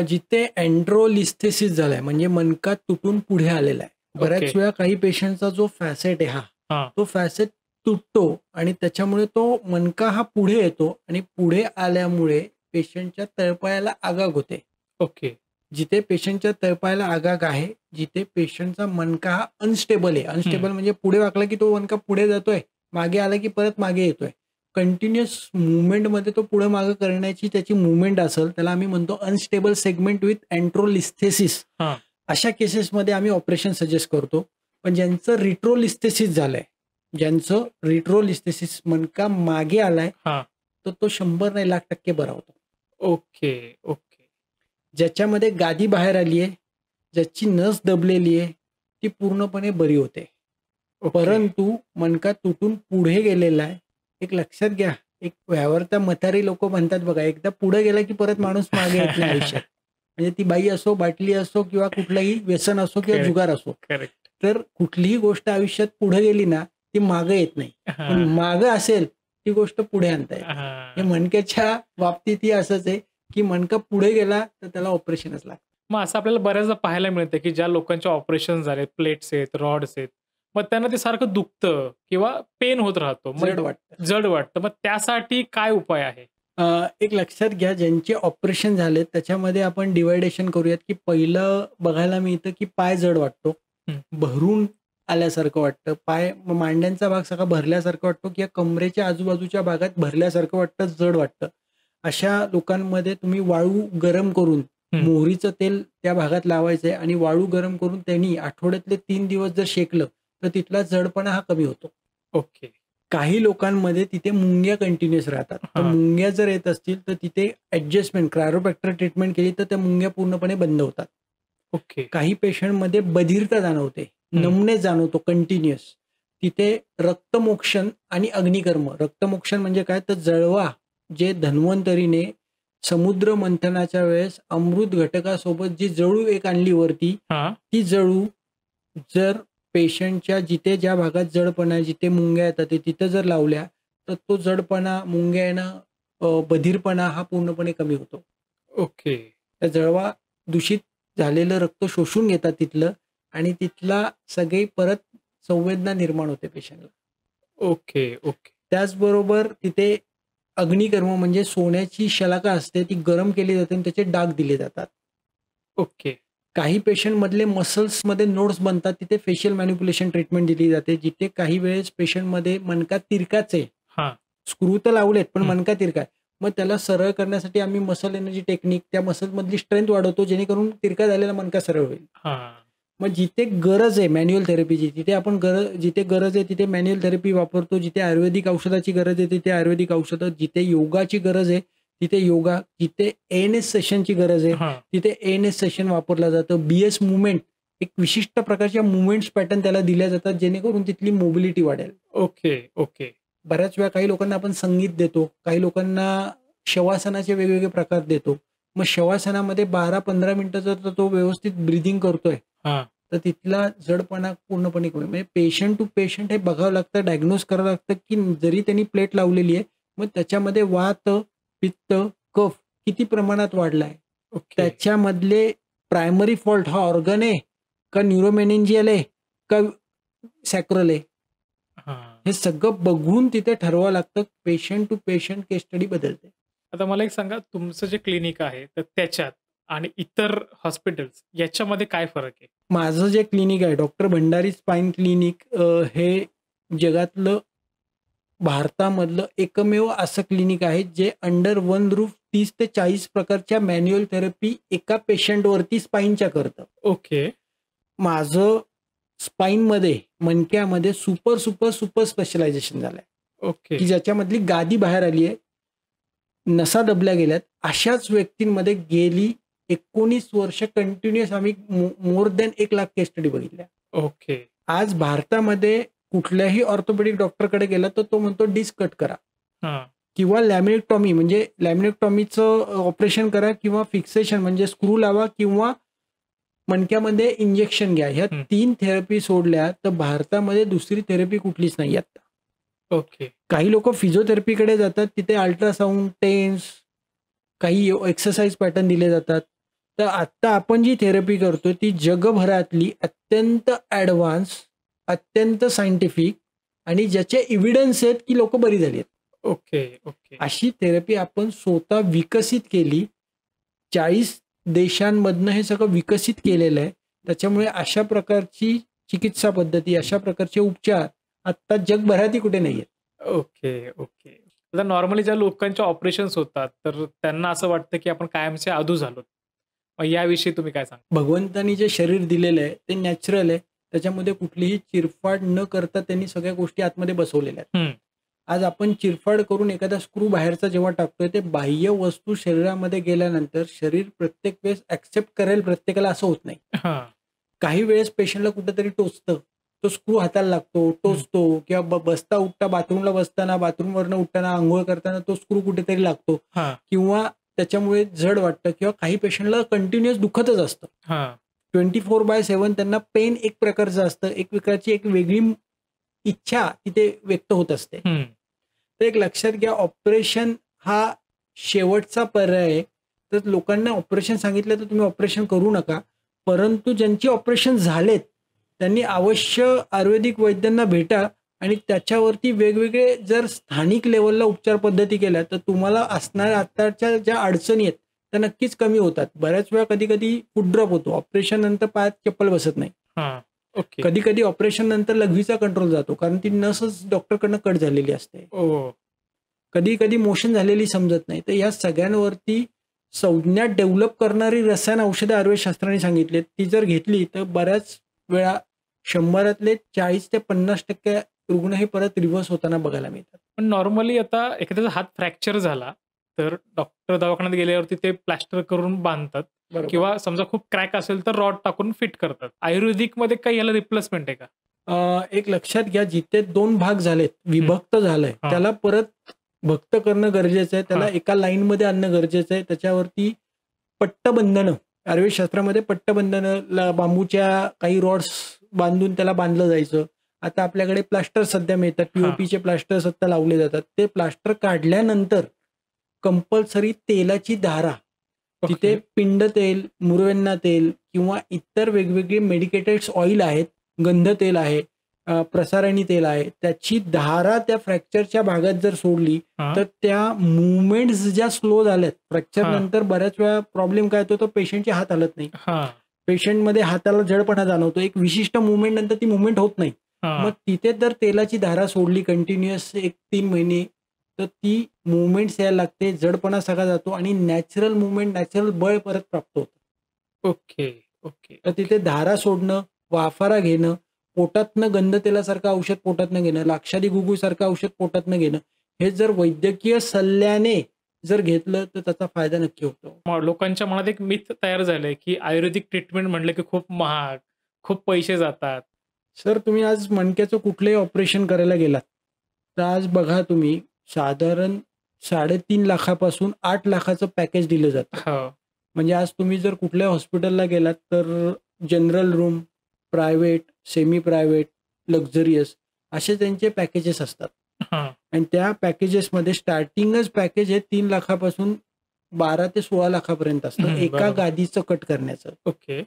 जिथे अँड्रोलिस्थेसिस झालाय म्हणजे मणका तुटून पुढे आलेला आहे, बऱ्याच ओके. वेळा काही पेशंटचा जो फॅसेट आहे हा तो फॅसेट तुटतो आणि त्याच्यामुळे तो मणका हा पुढे येतो आणि पुढे आल्यामुळे पेशंटच्या तळपायाला आगाग होते. ओके जिथे पेशंटच्या तळपायाला आगाग आहे, जिथे पेशंटचा मणका हा अनस्टेबल आहे, अनस्टेबल म्हणजे पुढे वाकला की तो मणका पुढे जातोय, मागे आला की परत मागे येतोय, कंटिन्युअस मुवमेंटमध्ये तो पुढे मागे करण्याची त्याची मुवमेंट असेल, त्याला आम्ही म्हणतो अनस्टेबल सेगमेंट विथ अँट्रोलिस्थेसिस. हा अशा केसेसमध्ये आम्ही ऑपरेशन सजेस्ट करतो. पण ज्यांचं रिट्रोलिस्थेसिस झालंय, ज्यांचं रिट्रोलिस्थेसिस मणका मागे आलाय, हा तर तो 100 नाही 1,00,000% बरा होतो. ओके ओके ज्याच्यामध्ये गादी बाहेर आली आहे, ज्याची नस दबलेली आहे, ती पूर्णपणे बरी होते. ओके. परंतु मणका तुटून पुढे गेलेला आहे, एक लक्षात घ्या, एक व्यावरता म्हातारी लोक म्हणतात बघा, एकदा पुढे गेला की परत माणूस मागे येत नाही आयुष्यात. म्हणजे ती बाई असो, बाटली असो किंवा कुठलंही व्यसन असो किंवा Correct. जुगार असो, करेक्ट. तर कुठलीही गोष्ट आयुष्यात पुढे गेली ना ती मागे येत नाही, पण मागं असेल ती गोष्ट पुढे आणता येते. हे मणक्याच्या बाबतीतही असंच आहे की मणका पुढे गेला तर त्याला ऑपरेशनच लागतं. मग असं आपल्याला बऱ्याचदा पाहायला मिळतं की ज्या लोकांचे ऑपरेशन झाले, प्लेट्स आहेत, रॉड्स आहेत, मग त्यांना ते सारखं दुखतं किंवा पेन होत राहतो, जड वाटतं. जड वाटतं. मग त्यासाठी काय उपाय आहे? एक लक्षात घ्या, ज्यांचे ऑपरेशन झाले त्याच्यामध्ये आपण डिवायडेशन करूयात की पहिलं बघायला मिळतं की पाय जड वाटतो, भरून आल्यासारखं वाटतं, पाय मांड्यांचा भाग सगळा भरल्यासारखं वाटतो किंवा कमरेच्या आजूबाजूच्या भागात भरल्यासारखं वाटतं, जड वाटतं. अशा लोकांमध्ये तुम्ही वाळू गरम करून मोहरीचं तेल त्या भागात लावायचंय आणि वाळू गरम करून त्यांनी आठवड्यातले 3 दिवस जर शेकलं तर तिथला जडपणा हा कमी होतो. ओके. काही लोकांमध्ये तिथे मुंग्या कंटिन्युअस राहतात, तर मुंग्या जर येत असतील तर तिथे ऍडजस्टमेंट क्रायोबॅक्टर ट्रीटमेंट केली तर त्या मुंग्या पूर्णपणे बंद होतात. ओके. काही पेशंटमध्ये बधिरता जाणवते, नमणे जाणवतो कंटिन्युअस, तिथे रक्तमोक्षण आणि अग्निकर्म. रक्तमोक्षण म्हणजे काय, तर जळवा जे धन्वंतरीने समुद्र मंथनाच्या वेळेस अमृत घटकासोबत जी जळू एक आणली वरती, ती जळू जर पेशंटच्या जिथे ज्या भागात जडपणा आहे, जिथे मुंग्या येतात तिथं जर लावल्या तर तो जडपणा, मुंग्या येणं, बधिरपणा हा पूर्णपणे कमी होतो. ओके. त्या जळवा दूषित झालेलं रक्त शोषून घेतात तिथलं आणि तिथला सगळी परत संवेदना निर्माण होते पेशंटला. Okay okay. त्याचबरोबर तिथे अग्निकर्म म्हणजे सोन्याची शलाका असते, ती गरम केली जाते आणि त्याचे डाग दिले जातात. ओके. काही पेशंट मधले मसल्समध्ये नोड्स बनतात, तिथे फेशियल मॅनिप्युलेशन ट्रीटमेंट दिली जाते. जिथे काही वेळेस पेशंटमध्ये मणका तिरकाच आहे, स्क्रू तर लावलेत पण मणका तिरका आहे, मग त्याला सरळ करण्यासाठी आम्ही मसल एनर्जी टेक्निक, त्या मसल मधली स्ट्रेंथ वाढवतो जेणेकरून तिरका झालेला मणका सरळ होईल. मग जिथे गरज आहे मॅन्युअल थेरपीची, तिथे आपण जिथे गरज आहे तिथे मॅन्युअल थेरपी वापरतो, जिथे आयुर्वेदिक औषधाची गरज आहे तिथे आयुर्वेदिक औषधं, जिथे योगाची गरज आहे तिथे योगा, जिथे एएनएस सेशनची गरज आहे तिथे एएनएस सेशन वापरलं जातं. बीएस मुवमेंट, एक विशिष्ट प्रकारच्या मुवमेंट्स पॅटर्न त्याला दिल्या जातात जेणेकरून तिथली मोबिलिटी वाढेल. Okay okay. बऱ्याच वेळा काही लोकांना आपण संगीत देतो, काही लोकांना शवासनाचे वेगवेगळे प्रकार देतो. मग शवासनामध्ये 12-15 मिनिटं जर तो व्यवस्थित ब्रिदिंग करतोय तर तिथला जडपणा पूर्णपणे कमी. म्हणजे पेशंट टू पेशंट हे बघावं लागतं, डायग्नोज करावं लागतं की जरी त्यांनी प्लेट लावलेली आहे मग त्याच्यामध्ये वात, पित्त, कफ किती प्रमाणात वाढलाय, त्याच्यामधले प्रायमरी फॉल्ट हा ऑर्गन आहे का न्यूरोमेनिंजियल आहे का सॅक्रल आहे, हे सगळं बघून तिथे ठरवावं लागतं. Patient to patient case study बदलते. आता मला एक सांगा, तुमचं जे क्लिनिक आहे तर त्याच्यात आणि इतर हॉस्पिटल्स याच्यामध्ये काय फरक आहे? माझं जे क्लिनिक आहे डॉक्टर भंडारी स्पाईन क्लिनिक, हे जगातलं भारतामधलं एकमेव असं क्लिनिक आहे जे अंडर वन रूफ 30 ते 40 प्रकारच्या मॅन्युअल थेरपी एका पेशंटवरती स्पाईनच्या करतं. ओके. माझं स्पाईनमध्ये मणक्यामध्ये सुपर सुपर सुपर स्पेशलायझेशन झालंय ओके. की ज्याच्यामधली गादी बाहेर आली आहे, नसा दबल्या गेल्यात. अशाच व्यक्तींमध्ये गेली 19 वर्ष कंटिन्युअस आम्ही मोर दॅन 1 लाख केस स्टडी बघितल्या. ओके. आज भारतामध्ये कुठल्याही ऑर्थोपेडिक डॉक्टरकडे गेला तर तो म्हणतो डिस्क कट करा हा. किंवा लॅमिनेक्टॉमी म्हणजे लॅमिनेक्टॉमीचं ऑपरेशन करा किंवा फिक्सेशन म्हणजे स्क्रू लावा किंवा मणक्यामध्ये इंजेक्शन घ्या. ह्या 3 थेरपी सोडल्या तर भारतामध्ये दुसरी थेरपी कुठलीच नाही आता. ओके. काही लोक फिजिओथेरपीकडे जातात, तिथे अल्ट्रासाऊंड, टेन्स, काही एक्सरसाइज पॅटर्न दिले जातात. तर आता आपण जी थेरपी करतो ती जगभरातली अत्यंत ॲडव्हान्स, अत्यंत सायंटिफिक आणि ज्याचे एव्हिडन्स आहेत की लोक बरी झाली आहेत. ओके. ओके. अशी थेरपी आपण स्वतः विकसित केली. 40 देशांमधनं हे सगळं विकसित केलेलं आहे. त्याच्यामुळे अशा प्रकारची चिकित्सा पद्धती, अशा प्रकारचे उपचार आता जगभरातही कुठे नाही आहेत. ओके. ओके. आता नॉर्मली ज्या लोकांचे ऑपरेशन्स होतात तर त्यांना असं वाटतं की आपण कायमचे आधू झालो. मग याविषयी तुम्ही काय सांगा? भगवंतानी जे शरीर दिलेलं आहे ते नॅचरल आहे. त्याच्यामध्ये कुठलीही चिरफाड न करता त्यांनी सगळ्या गोष्टी आतमध्ये बसवलेल्या आहेत. आज आपण चिरफाड करून एखादा स्क्रू बाहेरचा जेव्हा टाकतोय ते बाह्य वस्तू शरीरामध्ये गेल्यानंतर शरीर प्रत्येक वेळेस ऍक्सेप्ट करेल प्रत्येकाला असं होत नाही. काही वेळेस पेशंटला कुठेतरी टोचतं, तो स्क्रू हाताला लागतो, टोचतो किंवा बसता उठता बाथरूमला बसताना, बाथरूमवरनं उठताना, आंघोळ करताना तो स्क्रू कुठेतरी लागतो किंवा त्याच्यामुळे जड वाटतं किंवा काही पेशंटला कंटिन्युअस दुखतच असतं. 24/7 त्यांना पेन एक प्रकारचं असतं, एक प्रकारची एक वेगळी इच्छा तिथे व्यक्त होत असते. तर एक लक्षात घ्या, ऑपरेशन हा शेवटचा पर्याय आहे. तर लोकांना ऑपरेशन सांगितलं तर तुम्ही ऑपरेशन करू नका, परंतु ज्यांची ऑपरेशन झालेत त्यांनी अवश्य आयुर्वेदिक वैद्यांना भेटा आणि त्याच्यावरती वेगवेगळे जर स्थानिक लेवलला उपचार पद्धती केल्या तर तुम्हाला असणाऱ्या आताच्या ज्या अडचणी आहेत त्या नक्कीच कमी होतात. बऱ्याच वेळा कधी कधी फूट ड्रॉप होतो, ऑपरेशन नंतर पायात चप्पल बसत नाही. कधी कधी ऑपरेशन नंतर लघवीचा कंट्रोल जातो कारण ती नसच डॉक्टरकडनं कट झालेली असते. कधी कधी मोशन झालेली समजत नाही. तर या सगळ्यांवरती संज्ञा डेव्हलप करणारी रसायन औषधं आयुर्वेदशास्त्राने सांगितली, ती जर घेतली तर बऱ्याच वेळा 100 40 ते 50% रुग्ण हे परत रिव्हर्स होताना बघायला मिळतात. पण नॉर्मली आता एखाद्याचा हात फ्रॅक्चर झाला तर डॉक्टर दवाखान्यात गेल्यावरती ते प्लास्टर करून बांधतात किंवा समजा खूप क्रॅक असेल तर रॉड टाकून फिट करतात. आयुर्वेदिकमध्ये काही याला रिप्लेसमेंट आहे का? एक लक्षात घ्या, जिथे 2 भाग झालेत, विभक्त झालंय, त्याला परत भक्त करणं गरजेचं आहे. त्याला एका लाईनमध्ये आणणं गरजेचं आहे. त्याच्यावरती पट्टबंधनं, आयुर्वेदशास्त्रामध्ये पट्टबंधनं, बांबूच्या काही रॉड्स बांधून त्याला बांधलं जायचं. आता आपल्याकडे प्लास्टर सध्या मिळतात, पीओपीचे प्लास्टर सध्या लावले जातात. ते प्लास्टर काढल्यानंतर कंपल्सरी तेलाची धारा, तिथे पिंड तेल, मुरवेन्ना तेल किंवा इतर वेगवेगळे मेडिकेटेड ऑइल आहेत, गंध तेल आहे, प्रसारणी तेल आहे, त्याची धारा त्या फ्रॅक्चरच्या भागात जर सोडली तर त्या मुवमेंट्स ज्या स्लो झाल्यात फ्रॅक्चर नंतर, बऱ्याच वेळा प्रॉब्लेम काय होतो, तो पेशंटचे हात हलत नाही. पेशंटमध्ये हाताला जडपणा जाणवतो, एक विशिष्ट मुवमेंट नंतर ती मुवमेंट होत नाही. मग तिथे जर तेलाची धारा सोडली कंटिन्युअस 1-3 महिने तर ती मुवमेंट यायला लागते, जडपणा सगळा जातो आणि नॅचरल मुवमेंट, नॅचरल बळ परत प्राप्त होतं. ओके. ओके. तर तिथे धारा सोडणं, वाफारा घेणं, पोटातनं गंध तेलासारखं औषध पोटातनं घेणं, लाक्षादी गुगू सारखं औषध पोटातनं घेणं, हे जर वैद्यकीय सल्ल्याने जर घेतलं तर त्याचा फायदा नक्की होतो. लोकांच्या मनात एक मिथ तयार झालंय की आयुर्वेदिक ट्रीटमेंट म्हणलं की खूप महाग, खूप पैसे जातात. सर, तुम्ही आज मणक्याचं कुठलंही ऑपरेशन करायला गेलात तर आज बघा तुम्ही साधारण 3.5 लाखापासून 8 लाखाचं पॅकेज दिलं जातं. म्हणजे आज तुम्ही जर कुठल्या हॉस्पिटलला गेलात तर general room, private, semi private, luxurious असे त्यांचे पॅकेजेस असतात. आणि त्या पॅकेजेसमध्ये स्टार्टिंगच पॅकेज हे 3 लाखापासून 12 ते 16 लाखापर्यंत असतं एका गादीचं कट करण्याचं. ओके.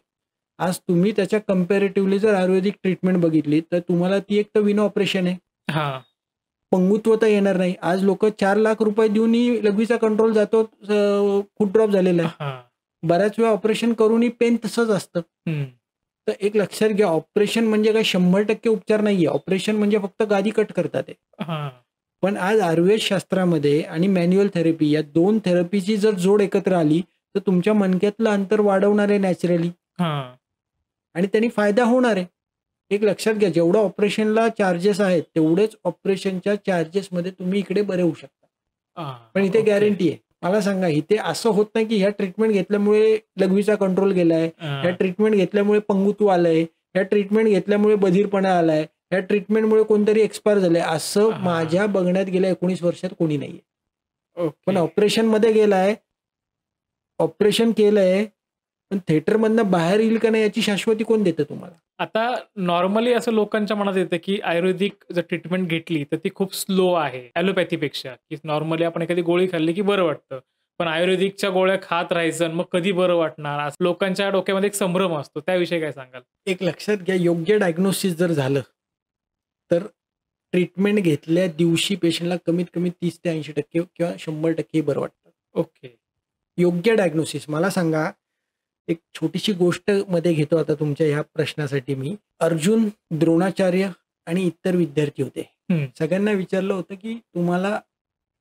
आज तुम्ही त्याच्या कम्पॅरेटिव्हली जर आयुर्वेदिक ट्रीटमेंट बघितली तर तुम्हाला ती एक तर विना ऑपरेशन आहे, पंगुत्व तर येणार नाही. आज लोक 4 लाख रुपये देऊनही लघवीचा कंट्रोल जातो, फूट ड्रॉप झालेला आहे. बऱ्याच वेळा ऑपरेशन करूनही पेन तसंच असतं. तर एक लक्षात घ्या, ऑपरेशन म्हणजे काय 100% उपचार नाहीये. ऑपरेशन म्हणजे फक्त गादी कट करतात आहे. हां. पण आज आयुर्वेद शास्त्रामध्ये आणि मॅन्युअल थेरपी या 2 थेरपीची जर जोड एकत्र आली, तर तुमच्या मणक्यातलं अंतर वाढवणार आहे नॅचरली हां. आणि त्यांनी फायदा होणार आहे. एक लक्षात घ्या, जेवढं ऑपरेशनला चार्जेस आहेत, तेवढेच ऑपरेशनच्या चार्जेसमध्ये तुम्ही इकडे बरे होऊ शकता. पण इथे ओके. गॅरंटी आहे. मला सांगा, इथे असं होत नाही की ह्या ट्रीटमेंट घेतल्यामुळे लघवीचा कंट्रोल गेलाय, ह्या ट्रीटमेंट घेतल्यामुळे पंगुत्व आलंय, ह्या ट्रीटमेंट घेतल्यामुळे बधीरपणा आलाय, ह्या ट्रीटमेंटमुळे कोणतरी एक्सपायर झालंय, असं हां. माझ्या बघण्यात गेल्या 19 वर्षात कोणी नाहीये. पण ओके. ऑपरेशनमध्ये गेलाय, ऑपरेशन केलंय, पण थिएटरमधनं बाहेर येईल का नाही याची शाश्वती कोण देतं तुम्हाला? आता नॉर्मली असं लोकांच्या मनात येतं, की आयुर्वेदिक जर ट्रीटमेंट घेतली तर ती खूप स्लो आहे ॲलोपॅथीपेक्षा, की नॉर्मली आपण एखादी गोळी खाल्ली की बरं वाटतं. पण आयुर्वेदिकच्या गोळ्या खात राहायचं आणि मग कधी बरं वाटणार, असं लोकांच्या डोक्यामध्ये एक संभ्रम असतो. त्याविषयी काय सांगाल? एक लक्षात घ्या, योग्य डायग्नोसिस जर झालं, तर ट्रीटमेंट घेतल्या दिवशी पेशंटला कमीत कमी 30 ते 80% किंवा 100% बरं वाटतं. ओके. योग्य डायग्नोसिस. मला सांगा, एक छोटीशी गोष्ट मध्ये घेतो आता तुमच्या ह्या प्रश्नासाठी मी. अर्जुन, द्रोणाचार्य आणि इतर विद्यार्थी होते. हं. सगळ्यांना विचारलं होतं की तुम्हाला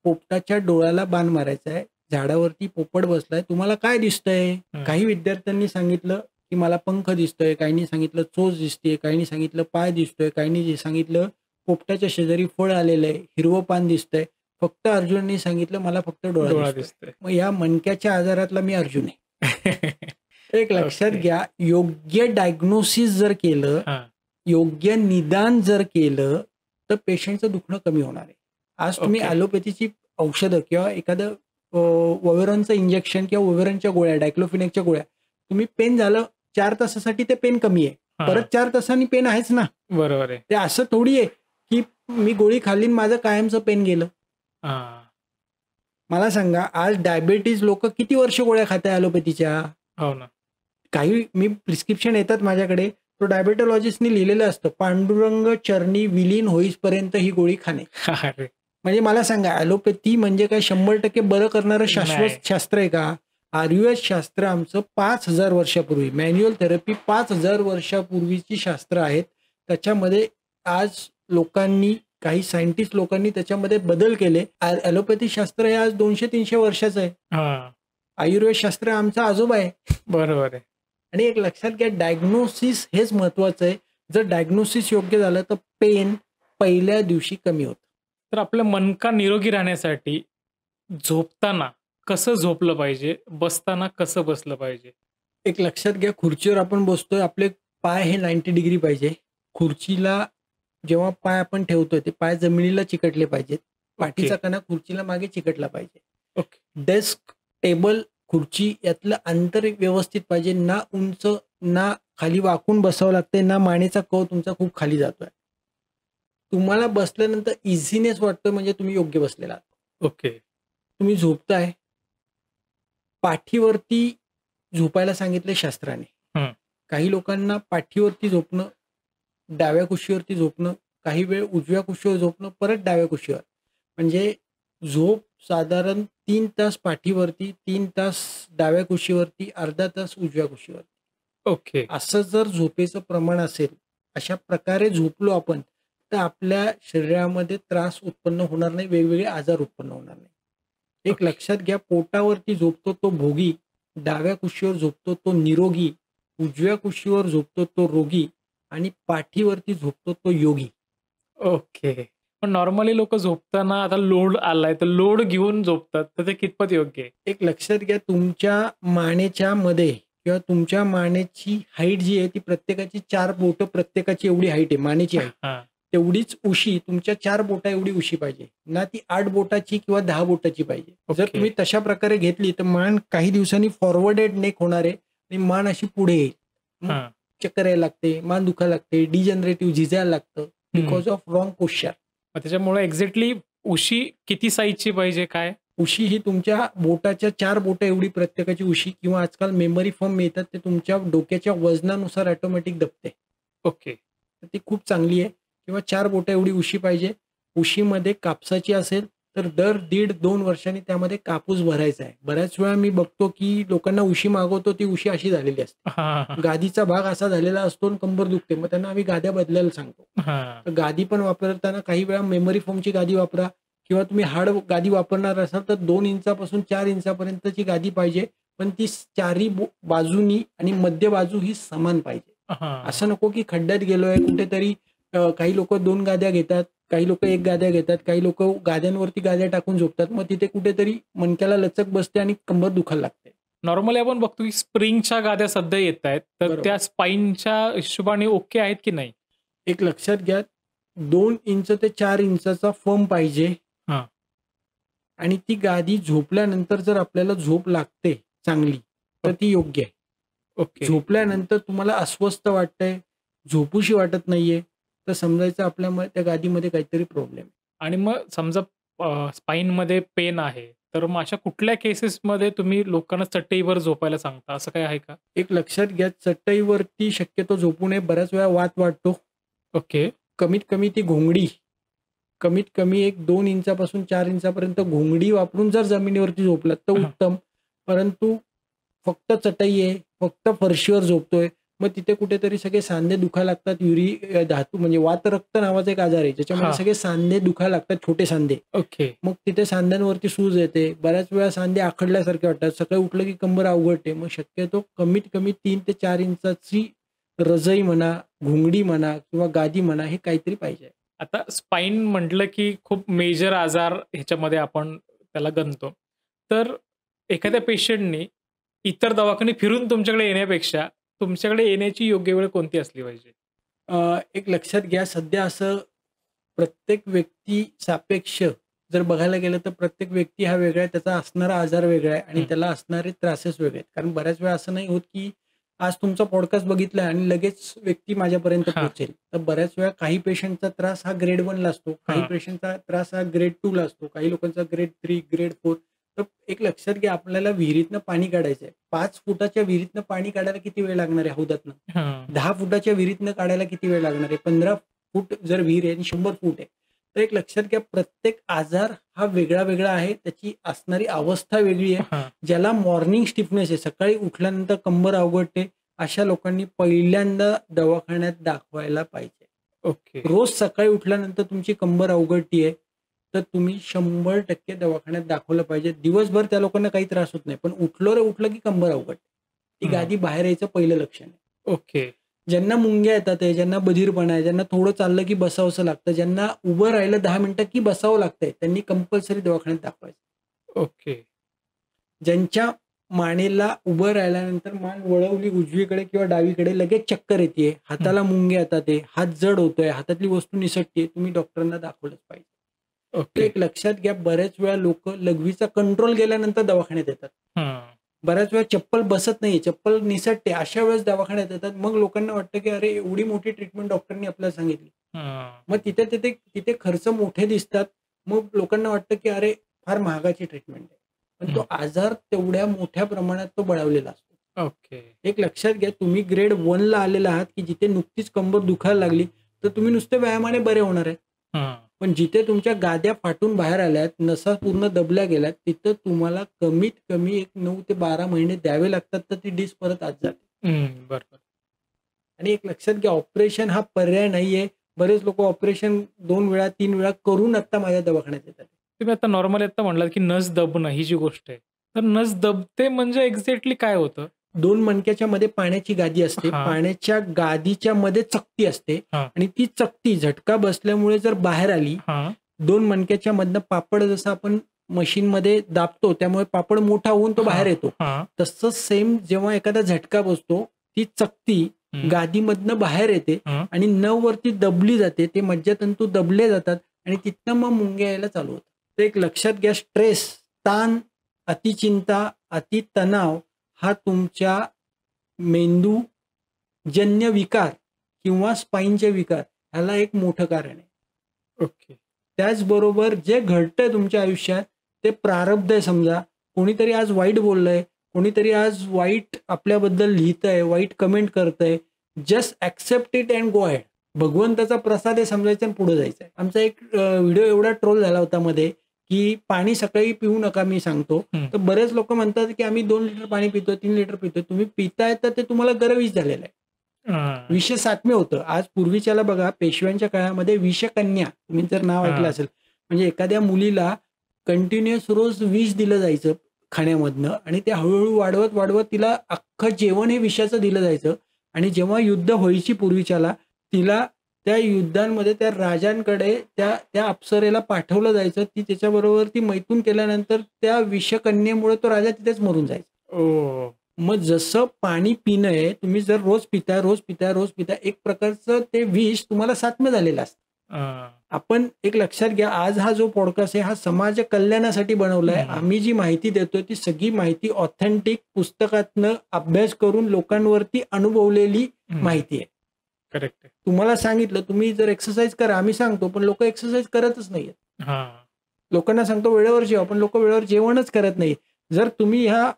पोपटाच्या डोळ्याला बाण मारायचा आहे, झाडावरती पोपट बसलाय, तुम्हाला काय दिसतंय? काही विद्यार्थ्यांनी सांगितलं की मला पंख दिसतोय, काहींनी सांगितलं चोच दिसतेय, काहींनी सांगितलं पाय दिसतोय, काहींनी सांगितलं पोपटाच्या शेजारी फळ आलेलं आहे, हिरवं पान दिसतंय. फक्त अर्जुननी सांगितलं मला फक्त डोळा डोळा दिसतोय. दिसतोय. मग या मणक्याच्या आजारातला मी अर्जुन आहे. एक लक्षात ओके. घ्या, योग्य डायग्नोसिस जर केलं, हां. योग्य निदान जर केलं, तर पेशंटचं दुखणं कमी होणार आहे. आज तुम्ही ओके. ॲलोपॅथीची औषधं किंवा एखादं वोवेरॉनचं इंजेक्शन किंवा वोवेरॉनच्या गोळ्या, डायक्लोफिनेकच्या गोळ्या, तुम्ही पेन झालं 4 तासासाठी ते पेन कमी आहे. हां. परत 4 तासांनी पेन आहेच ना. बरोबर आहे. ते असं थोडी आहे की मी गोळी खाल्ली आणि माझं कायमचं पेन गेलं. हां. मला सांगा, आज डायबिटीज लोक किती वर्ष गोळ्या खात आहे ॲलोपॅथीच्या? हो ना. काही मी प्रिस्क्रिप्शन येतात माझ्याकडे, तो डायबेटॉलॉजिस्टनी लिहिलेलं असतं, पांडुरंग चरणी विलीन होईपर्यंत ही गोळी खाणे. अरे! म्हणजे मला सांगा, ॲलोपॅथी म्हणजे काय 100% बरं करणारं नाही. शाश्वत शास्त्र आहे का? आयुर्वेद शास्त्र आमचं 5000 वर्षापूर्वी, मॅन्युअल थेरपी 5000 वर्षापूर्वीची शास्त्र आहेत. त्याच्यामध्ये आज लोकांनी, काही सायंटिस्ट लोकांनी त्याच्यामध्ये बदल केले. ॲलोपॅथी शास्त्र हे आज 200-300 वर्षाचं आहे. हां. आयुर्वेद शास्त्र आमचा आजोबा आहे. बरोबर आहे. आणि एक लक्षात घ्या, डायग्नोसिस हेच महत्वाचं आहे. जर डायग्नोसिस योग्य झालं तर पेन पहिल्या दिवशी कमी होतं. तर आपलं मणका निरोगी राहण्यासाठी झोपताना कसं झोपलं पाहिजे? बसताना कसं बसलं पाहिजे? एक लक्षात घ्या, खुर्चीवर आपण बसतोय, आपले पाय हे 90 डिग्री पाहिजे. खुर्चीला जेव्हा पाय आपण ठेवतोय, ते पाय जमिनीला चिकटले पाहिजेत. पाठीचा कणा खुर्चीला मागे चिकटला पाहिजे. ओके. डेस्क, टेबल, खुर्ची यातलं अंतर व्यवस्थित पाहिजे. ना उंच, ना खाली वाकून बसावं लागतंय, ना मानेचा कव तुमचा खूप खाली जातोय. तुम्हाला बसल्यानंतर इझीनेस वाटतोय म्हणजे तुम्ही योग्य बसलेला आहात. ओके. तुम्ही झोपताय, पाठीवरती झोपायला सांगितले शास्त्राने. हं. काही लोकांना पाठीवरती झोपणं, डाव्या कुशीवरती झोपणं, काही वेळ उजव्या कुशीवर झोपणं, परत डाव्या कुशीवर. म्हणजे झोप साधारण 3 तास पाठीवरती, 3 तास डाव्या कुशीवरती, अर्धा तास उजव्या कुशीवर. ओके. असं जर झोपेचं प्रमाण असेल, अशा प्रकारे झोपलो आपण, तर आपल्या शरीरामध्ये त्रास उत्पन्न होणार नाही, वेगवेगळे आजार उत्पन्न होणार नाही. एक ओके. लक्षात घ्या, पोटावरती झोपतो तो भोगी, डाव्या कुशीवर झोपतो तो निरोगी, उजव्या कुशीवर झोपतो तो रोगी आणि पाठीवरती झोपतो तो योगी. ओके. पण नॉर्मली लोकं झोपताना आता लोड आलाय, तर लोड घेऊन झोपतात, तर ते कितपत योग्य आहे? एक लक्षात घ्या, तुमच्या मानेच्या मध्ये किंवा तुमच्या मानेची हाईट जी आहे ती प्रत्येकाची 4 बोटं, प्रत्येकाची एवढी हाईट आहे मानेची हाईट. हां. तेवढीच उशी तुमच्या 4 बोटा एवढी उशी पाहिजे, ना ती 8 बोटाची किंवा 10 बोटाची पाहिजे. जर ओके. तुम्ही तशा प्रकारे घेतली तर मान काही दिवसांनी फॉरवर्डेड नेक होणार आहे आणि मान अशी पुढे येईल. मग हां. चक्कर यायला लागते, मान दुखायला लागते, डिजनरेटिव्ह झिजायला लागतं बिकॉज ऑफ रॉंग पोश्चर. मग त्याच्यामुळे एक्झॅक्टली उशी किती साईजची पाहिजे काय? उशी ही तुमच्या बोटाच्या 4 बोटं एवढी प्रत्येकाची उशी, किंवा आजकाल मेमरी फोम मिळतात, ते तुमच्या डोक्याच्या वजनानुसार ऑटोमॅटिक दबते. ओके. तर ती खूप चांगली आहे. किंवा 4 बोटं एवढी उशी पाहिजे. उशीमध्ये कापसाची असेल तर दर 1.5-2 वर्षांनी त्यामध्ये कापूस भरायचा आहे. बऱ्याच वेळा मी बघतो की लोकांना उशी मागवतो, ती उशी अशी झालेली असते. हां, गादीचा भाग असा झालेला असतो आणि कंबर दुखते. मग त्यांना आम्ही गाद्या बदलायला सांगतो. हां. तर गादी पण वापरताना काही वेळा मेमरी फोमची गादी वापरा किंवा तुम्ही हार्ड गादी वापरणार असाल तर 2 इंचापासून 4 इंचापर्यंतची गादी पाहिजे. पण ती चारी बाजूनी आणि मध्य बाजू ही समान पाहिजे. हां. असं नको की खड्ड्यात गेलोय कुठेतरी. काही लोक 2 गाद्या घेतात, काही लोक 1 गाद्या घेतात, काही लोक गाद्यांवरती गाद्या टाकून झोपतात. मग तिथे कुठेतरी मणक्याला लचक बसते आणि कंबर दुखायला लागते. नॉर्मली आपण बघतो की स्प्रिंगच्या गाद्या सध्या येत आहेत. तर बरोबर. त्या स्पाईनच्या हिशोबाने ओके आहेत की नाही? एक लक्षात घ्या, 2 इंच ते 4 इंचाचा फर्म पाहिजे. हां. आणि ती गादी झोपल्यानंतर जर आपल्याला झोप लागते चांगली तर ती योग्य आहे. ओके. झोपल्यानंतर तुम्हाला अस्वस्थ वाटतंय, झोपूशी वाटत नाहीये, तर समजायचं आपल्या त्या गादीमध्ये काहीतरी प्रॉब्लेम आहे. आणि मग समजा स्पाईनमध्ये पेन आहे, तर मग अशा कुठल्या केसेसमध्ये तुम्ही लोकांना चटईवर झोपायला सांगता, असं काही आहे का? एक लक्षात घ्या, चटईवरती शक्यतो झोपू नये. बऱ्याच वेळा वात वाटतो. ओके. कमीत कमी ती घोंगडी कमीत कमी एक 2 इंचापासून 4 इंचापर्यंत घोंगडी वापरून जर जमिनीवरती झोपलात तर हां. उत्तम. परंतु फक्त चटई आहे, फक्त फरशीवर झोपतोय, मग तिथे कुठेतरी सगळे सांधे दुखायला लागतात. धातू म्हणजे वातरक्त नावाचा एक आजार आहे ज्याच्यामध्ये हां. सगळे सांधे दुखायला लागतात, छोटे सांधे. ओके. मग तिथे सांध्यांवरती सूज येते. बऱ्याच वेळा सांधे आखडल्यासारखे वाटतात. सकाळी उठलं की कंबर अवघडते. मग शक्यतो कमीत कमी 3 ते 4 इंचाची रजई म्हणा, घोंगडी म्हणा किंवा गादी म्हणा, हे काहीतरी पाहिजे. आता स्पाईन म्हटलं की खूप मेजर आजार ह्याच्यामध्ये आपण त्याला गणतो. तर एखाद्या पेशंटनी इतर दवाखाने फिरून तुमच्याकडे येण्यापेक्षा तुमच्याकडे येण्याची योग्य वेळ कोणती असली पाहिजे? एक लक्षात घ्या, सध्या असं प्रत्येक व्यक्ती सापेक्ष जर बघायला गेलं तर प्रत्येक व्यक्ती हा वेगळा आहे, त्याचा असणारा आजार वेगळा आहे आणि हं. त्याला असणारे त्रासेस वेगळे आहेत. कारण बऱ्याच वेळा असं नाही होत की आज तुमचा पॉडकास्ट बघितला आणि लगेच व्यक्ती माझ्यापर्यंत हां. पोहोचेल. तर बऱ्याच वेळा काही पेशंटचा त्रास हा ग्रेड 1 ला असतो, काही हां. पेशंटचा त्रास हा ग्रेड 2 ला असतो, काही लोकांचा ग्रेड 3, ग्रेड 4. तर एक लक्षात घ्या, आपल्याला विहिरीतनं पाणी काढायचं आहे. 5 फुटाच्या विहिरीतनं पाणी काढायला किती वेळ लागणार आहे हौदातनं? हां. 10 फुटाच्या विहिरीतनं काढायला किती वेळ लागणार आहे? 15 फूट जर विहीर आहे आणि 100 फूट आहे. तर एक लक्षात घ्या, प्रत्येक आजार हा वेगळा वेगळा आहे. त्याची असणारी अवस्था वेगळी आहे. हां. ज्याला मॉर्निंग स्टिफनेस आहे, सकाळी उठल्यानंतर कंबर अवघडते, अशा लोकांनी पहिल्यांदा दवाखान्यात दाखवायला पाहिजे. ओके. रोज सकाळी उठल्यानंतर तुमची कंबर अवघडतीये तर तुम्ही 100% दवाखान्यात दाखवलं पाहिजे. दिवसभर त्या लोकांना काही त्रास होत नाही, पण उठलं की कंबर अवघडते. ती हं. गादी बाहेर यायचं पहिलं लक्षण आहे. ओके. ज्यांना मुंग्या येतात आहे, ज्यांना बधीरपणा आहे, ज्यांना थोडं चाललं की बसावंसं लागतं, ज्यांना उभं राहिलं 10 मिनिटं की बसावं लागतंय, त्यांनी कंपल्सरी दवाखान्यात दाखवायचं. ओके. ज्यांच्या मानेला उभं राहिल्यानंतर मान वळवली उजवीकडे किंवा डावीकडे लगेच चक्कर येते, हाताला मुंग्या येतात आहे, हात जड होतोय, हातातली वस्तू निसटते, तुम्ही डॉक्टरांना दाखवलंच पाहिजे. तर ओके. एक लक्षात घ्या, बऱ्याच वेळा लोक लघवीचा कंट्रोल गेल्यानंतर दवाखान्यात येतात. हां. बऱ्याच वेळा चप्पल बसत नाहीये, चप्पल निसटते, अशा वेळेस दवाखान्यात येतात. मग लोकांना वाटतं की अरे एवढी मोठी ट्रीटमेंट डॉक्टरनी आपल्याला सांगितली. हां. मग तिथे खर्च मोठे दिसतात. मग लोकांना वाटतं की अरे फार महागाची ट्रीटमेंट आहे. पण तो आजार तेवढ्या मोठ्या प्रमाणात तो बळावलेला असतो. ओके. एक लक्षात घ्या, तुम्ही ग्रेड 1 ला आलेला आहात की जिथे नुकतीच कंबर दुखायला लागली तर तुम्ही नुसते व्यायामाने बरे होणार आहे. हां. पण जिथे तुमच्या गाद्या फाटून बाहेर आल्यात, नसा पूर्ण दबल्या गेल्यात, तिथं तुम्हाला कमीत कमी एक 9 ते 12 महिने द्यावे लागतात, तर ती डिस्क परत आत जाते. बरोबर. आणि एक लक्षात घ्या, ऑपरेशन हा पर्याय नाहीये. बरेच लोक ऑपरेशन 2 वेळा 3 वेळा करून आता माझ्या दवाखान्यात येतात. तुम्ही आता नॉर्मली आता म्हणलात की नस दबणं ही जी गोष्ट आहे. तर नस दबते म्हणजे एक्झॅक्टली काय होतं? 2 मणक्याच्या मध्ये पाण्याची गादी असते. हां. पाण्याच्या गादीच्या मध्ये चकती असते हां. आणि ती चकती झटका बसल्यामुळे जर बाहेर आली, हां. 2 मणक्याच्या मधनं पापड जसं आपण मशीनमध्ये दाबतो, त्यामुळे पापड मोठा होऊन तो बाहेर येतो. हां. तसंच सेम जेव्हा एखादा झटका बसतो, ती चकती हं. गादीमधनं बाहेर येते हं. आणि नववरती दबली जाते. ते मज्जातंतू दबले जातात आणि तिथनं मग मुंग्या यायला चालू होतात. तर एक लक्षात घ्या, स्ट्रेस, ताण, अतिचिंता, अतितणाव हा तुमच्या मेंदूजन्य विकार किंवा स्पाईनचे विकार ह्याला एक मोठं कारण आहे. ओके. त्याचबरोबर जे घडतंय तुमच्या आयुष्यात ते प्रारब्ध आहे. समजा कोणीतरी आज वाईट बोललंय, कोणीतरी आज वाईट आपल्याबद्दल लिहितंय, वाईट कमेंट करतंय, just accept it and go ahead. भगवंताचा प्रसाद हे समजायचं आणि पुढे जायचं आहे. आमचा एक व्हिडिओ एवढा ट्रोल झाला होता मध्ये की पाणी सकाळी पिऊ नका मी सांगतो. हं. तर बरेच लोक म्हणतात की आम्ही 2 लिटर पाणी पितो, 3 लिटर पितो. तुम्ही पिताय तर ते तुम्हाला गरविष झालेलं आहे. हां. विषसात्म्य होतं. आज पूर्वीच्याला बघा पेशव्यांच्या काळामध्ये विषकन्या तुम्ही जर नाव ऐकलं हां. असेल, म्हणजे एखाद्या मुलीला कंटिन्युअस रोज विष दिलं जायचं खाण्यामधनं आणि ते हळूहळू वाढवत वाढवत तिला अख्खं जेवण हे विषाचं दिलं जायचं आणि जेव्हा युद्ध व्हायची पूर्वीच्याला तिला त्या युद्धांमध्ये त्या राजांकडे त्या त्या अप्सरेला पाठवलं जायचं. ती त्याच्याबरोबर ती मैथून केल्यानंतर त्या विषकन्येमुळे तो राजा तिथेच मरून जायचा. ओह! मग जसं पाणी पिणं आहे, तुम्ही जर रोज पिताय, एक प्रकारचं ते विष तुम्हाला सात्म्य झालेलं असतं. हां. आपण एक लक्षात घ्या, आज हा जो पॉडकास्ट आहे हा समाज कल्याणासाठी बनवलाय. आम्ही जी माहिती देतोय ती सगळी माहिती ऑथेंटिक पुस्तकातनं अभ्यास करून लोकांवरती अनुभवलेली माहिती आहे. करेक्ट आहे. तुम्हाला सांगितलं तुम्ही जर एक्सरसाइज करा आम्ही सांगतो, पण लोक एक्सरसाइज करतच नाहीयेत. हां. लोकांना सांगतो वेळेवर जेवा, पण लोक वेळेवर जेवणच करत नाही. जर तुम्ही ह्या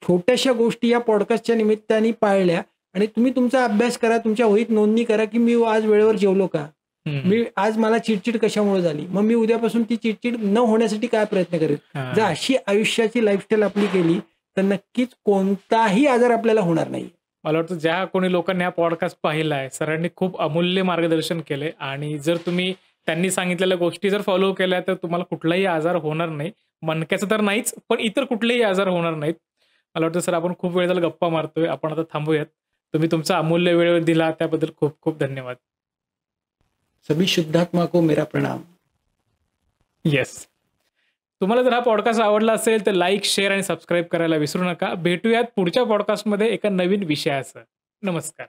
छोट्याशा गोष्टी या पॉडकास्टच्या निमित्ताने पाळल्या आणि तुम्ही तुमचा अभ्यास करा, तुमच्या वहीत नोंदणी करा की मी आज वेळेवर जेवलो का, मी आज मला चिडचिड कशामुळे झाली, मग मी उद्यापासून ती चिडचिड न होण्यासाठी काय प्रयत्न करेल. जर अशी आयुष्याची लाईफस्टाईल आपली केली तर नक्कीच कोणताही आजार आपल्याला होणार नाही. मला वाटतं ज्या कोणी लोकांनी हा पॉडकास्ट पाहिलाय सरांनी खूप अमूल्य मार्गदर्शन केले आणि जर तुम्ही त्यांनी सांगितलेल्या गोष्टी जर फॉलो केल्या तर तुम्हाला कुठलाही आजार होणार नाही. मणक्याचं तर नाहीच, पण इतर कुठलेही आजार होणार नाहीत. मला वाटतं सर आपण खूप वेळ झाला गप्पा मारतोय. आपण आता थांबूयात. तुम्ही तुमचा अमूल्य वेळ दिला त्याबद्दल खूप खूप धन्यवाद. सभी शुद्धात्मा को मेरा प्रणाम. येस. तुम्हाला जर हा पॉडकास्ट आवडला असेल तर लाईक, शेअर आणि सबस्क्राईब करायला विसरू नका. भेटूयात पुढच्या पॉडकास्टमध्ये एका नवीन विषयासह. नमस्कार.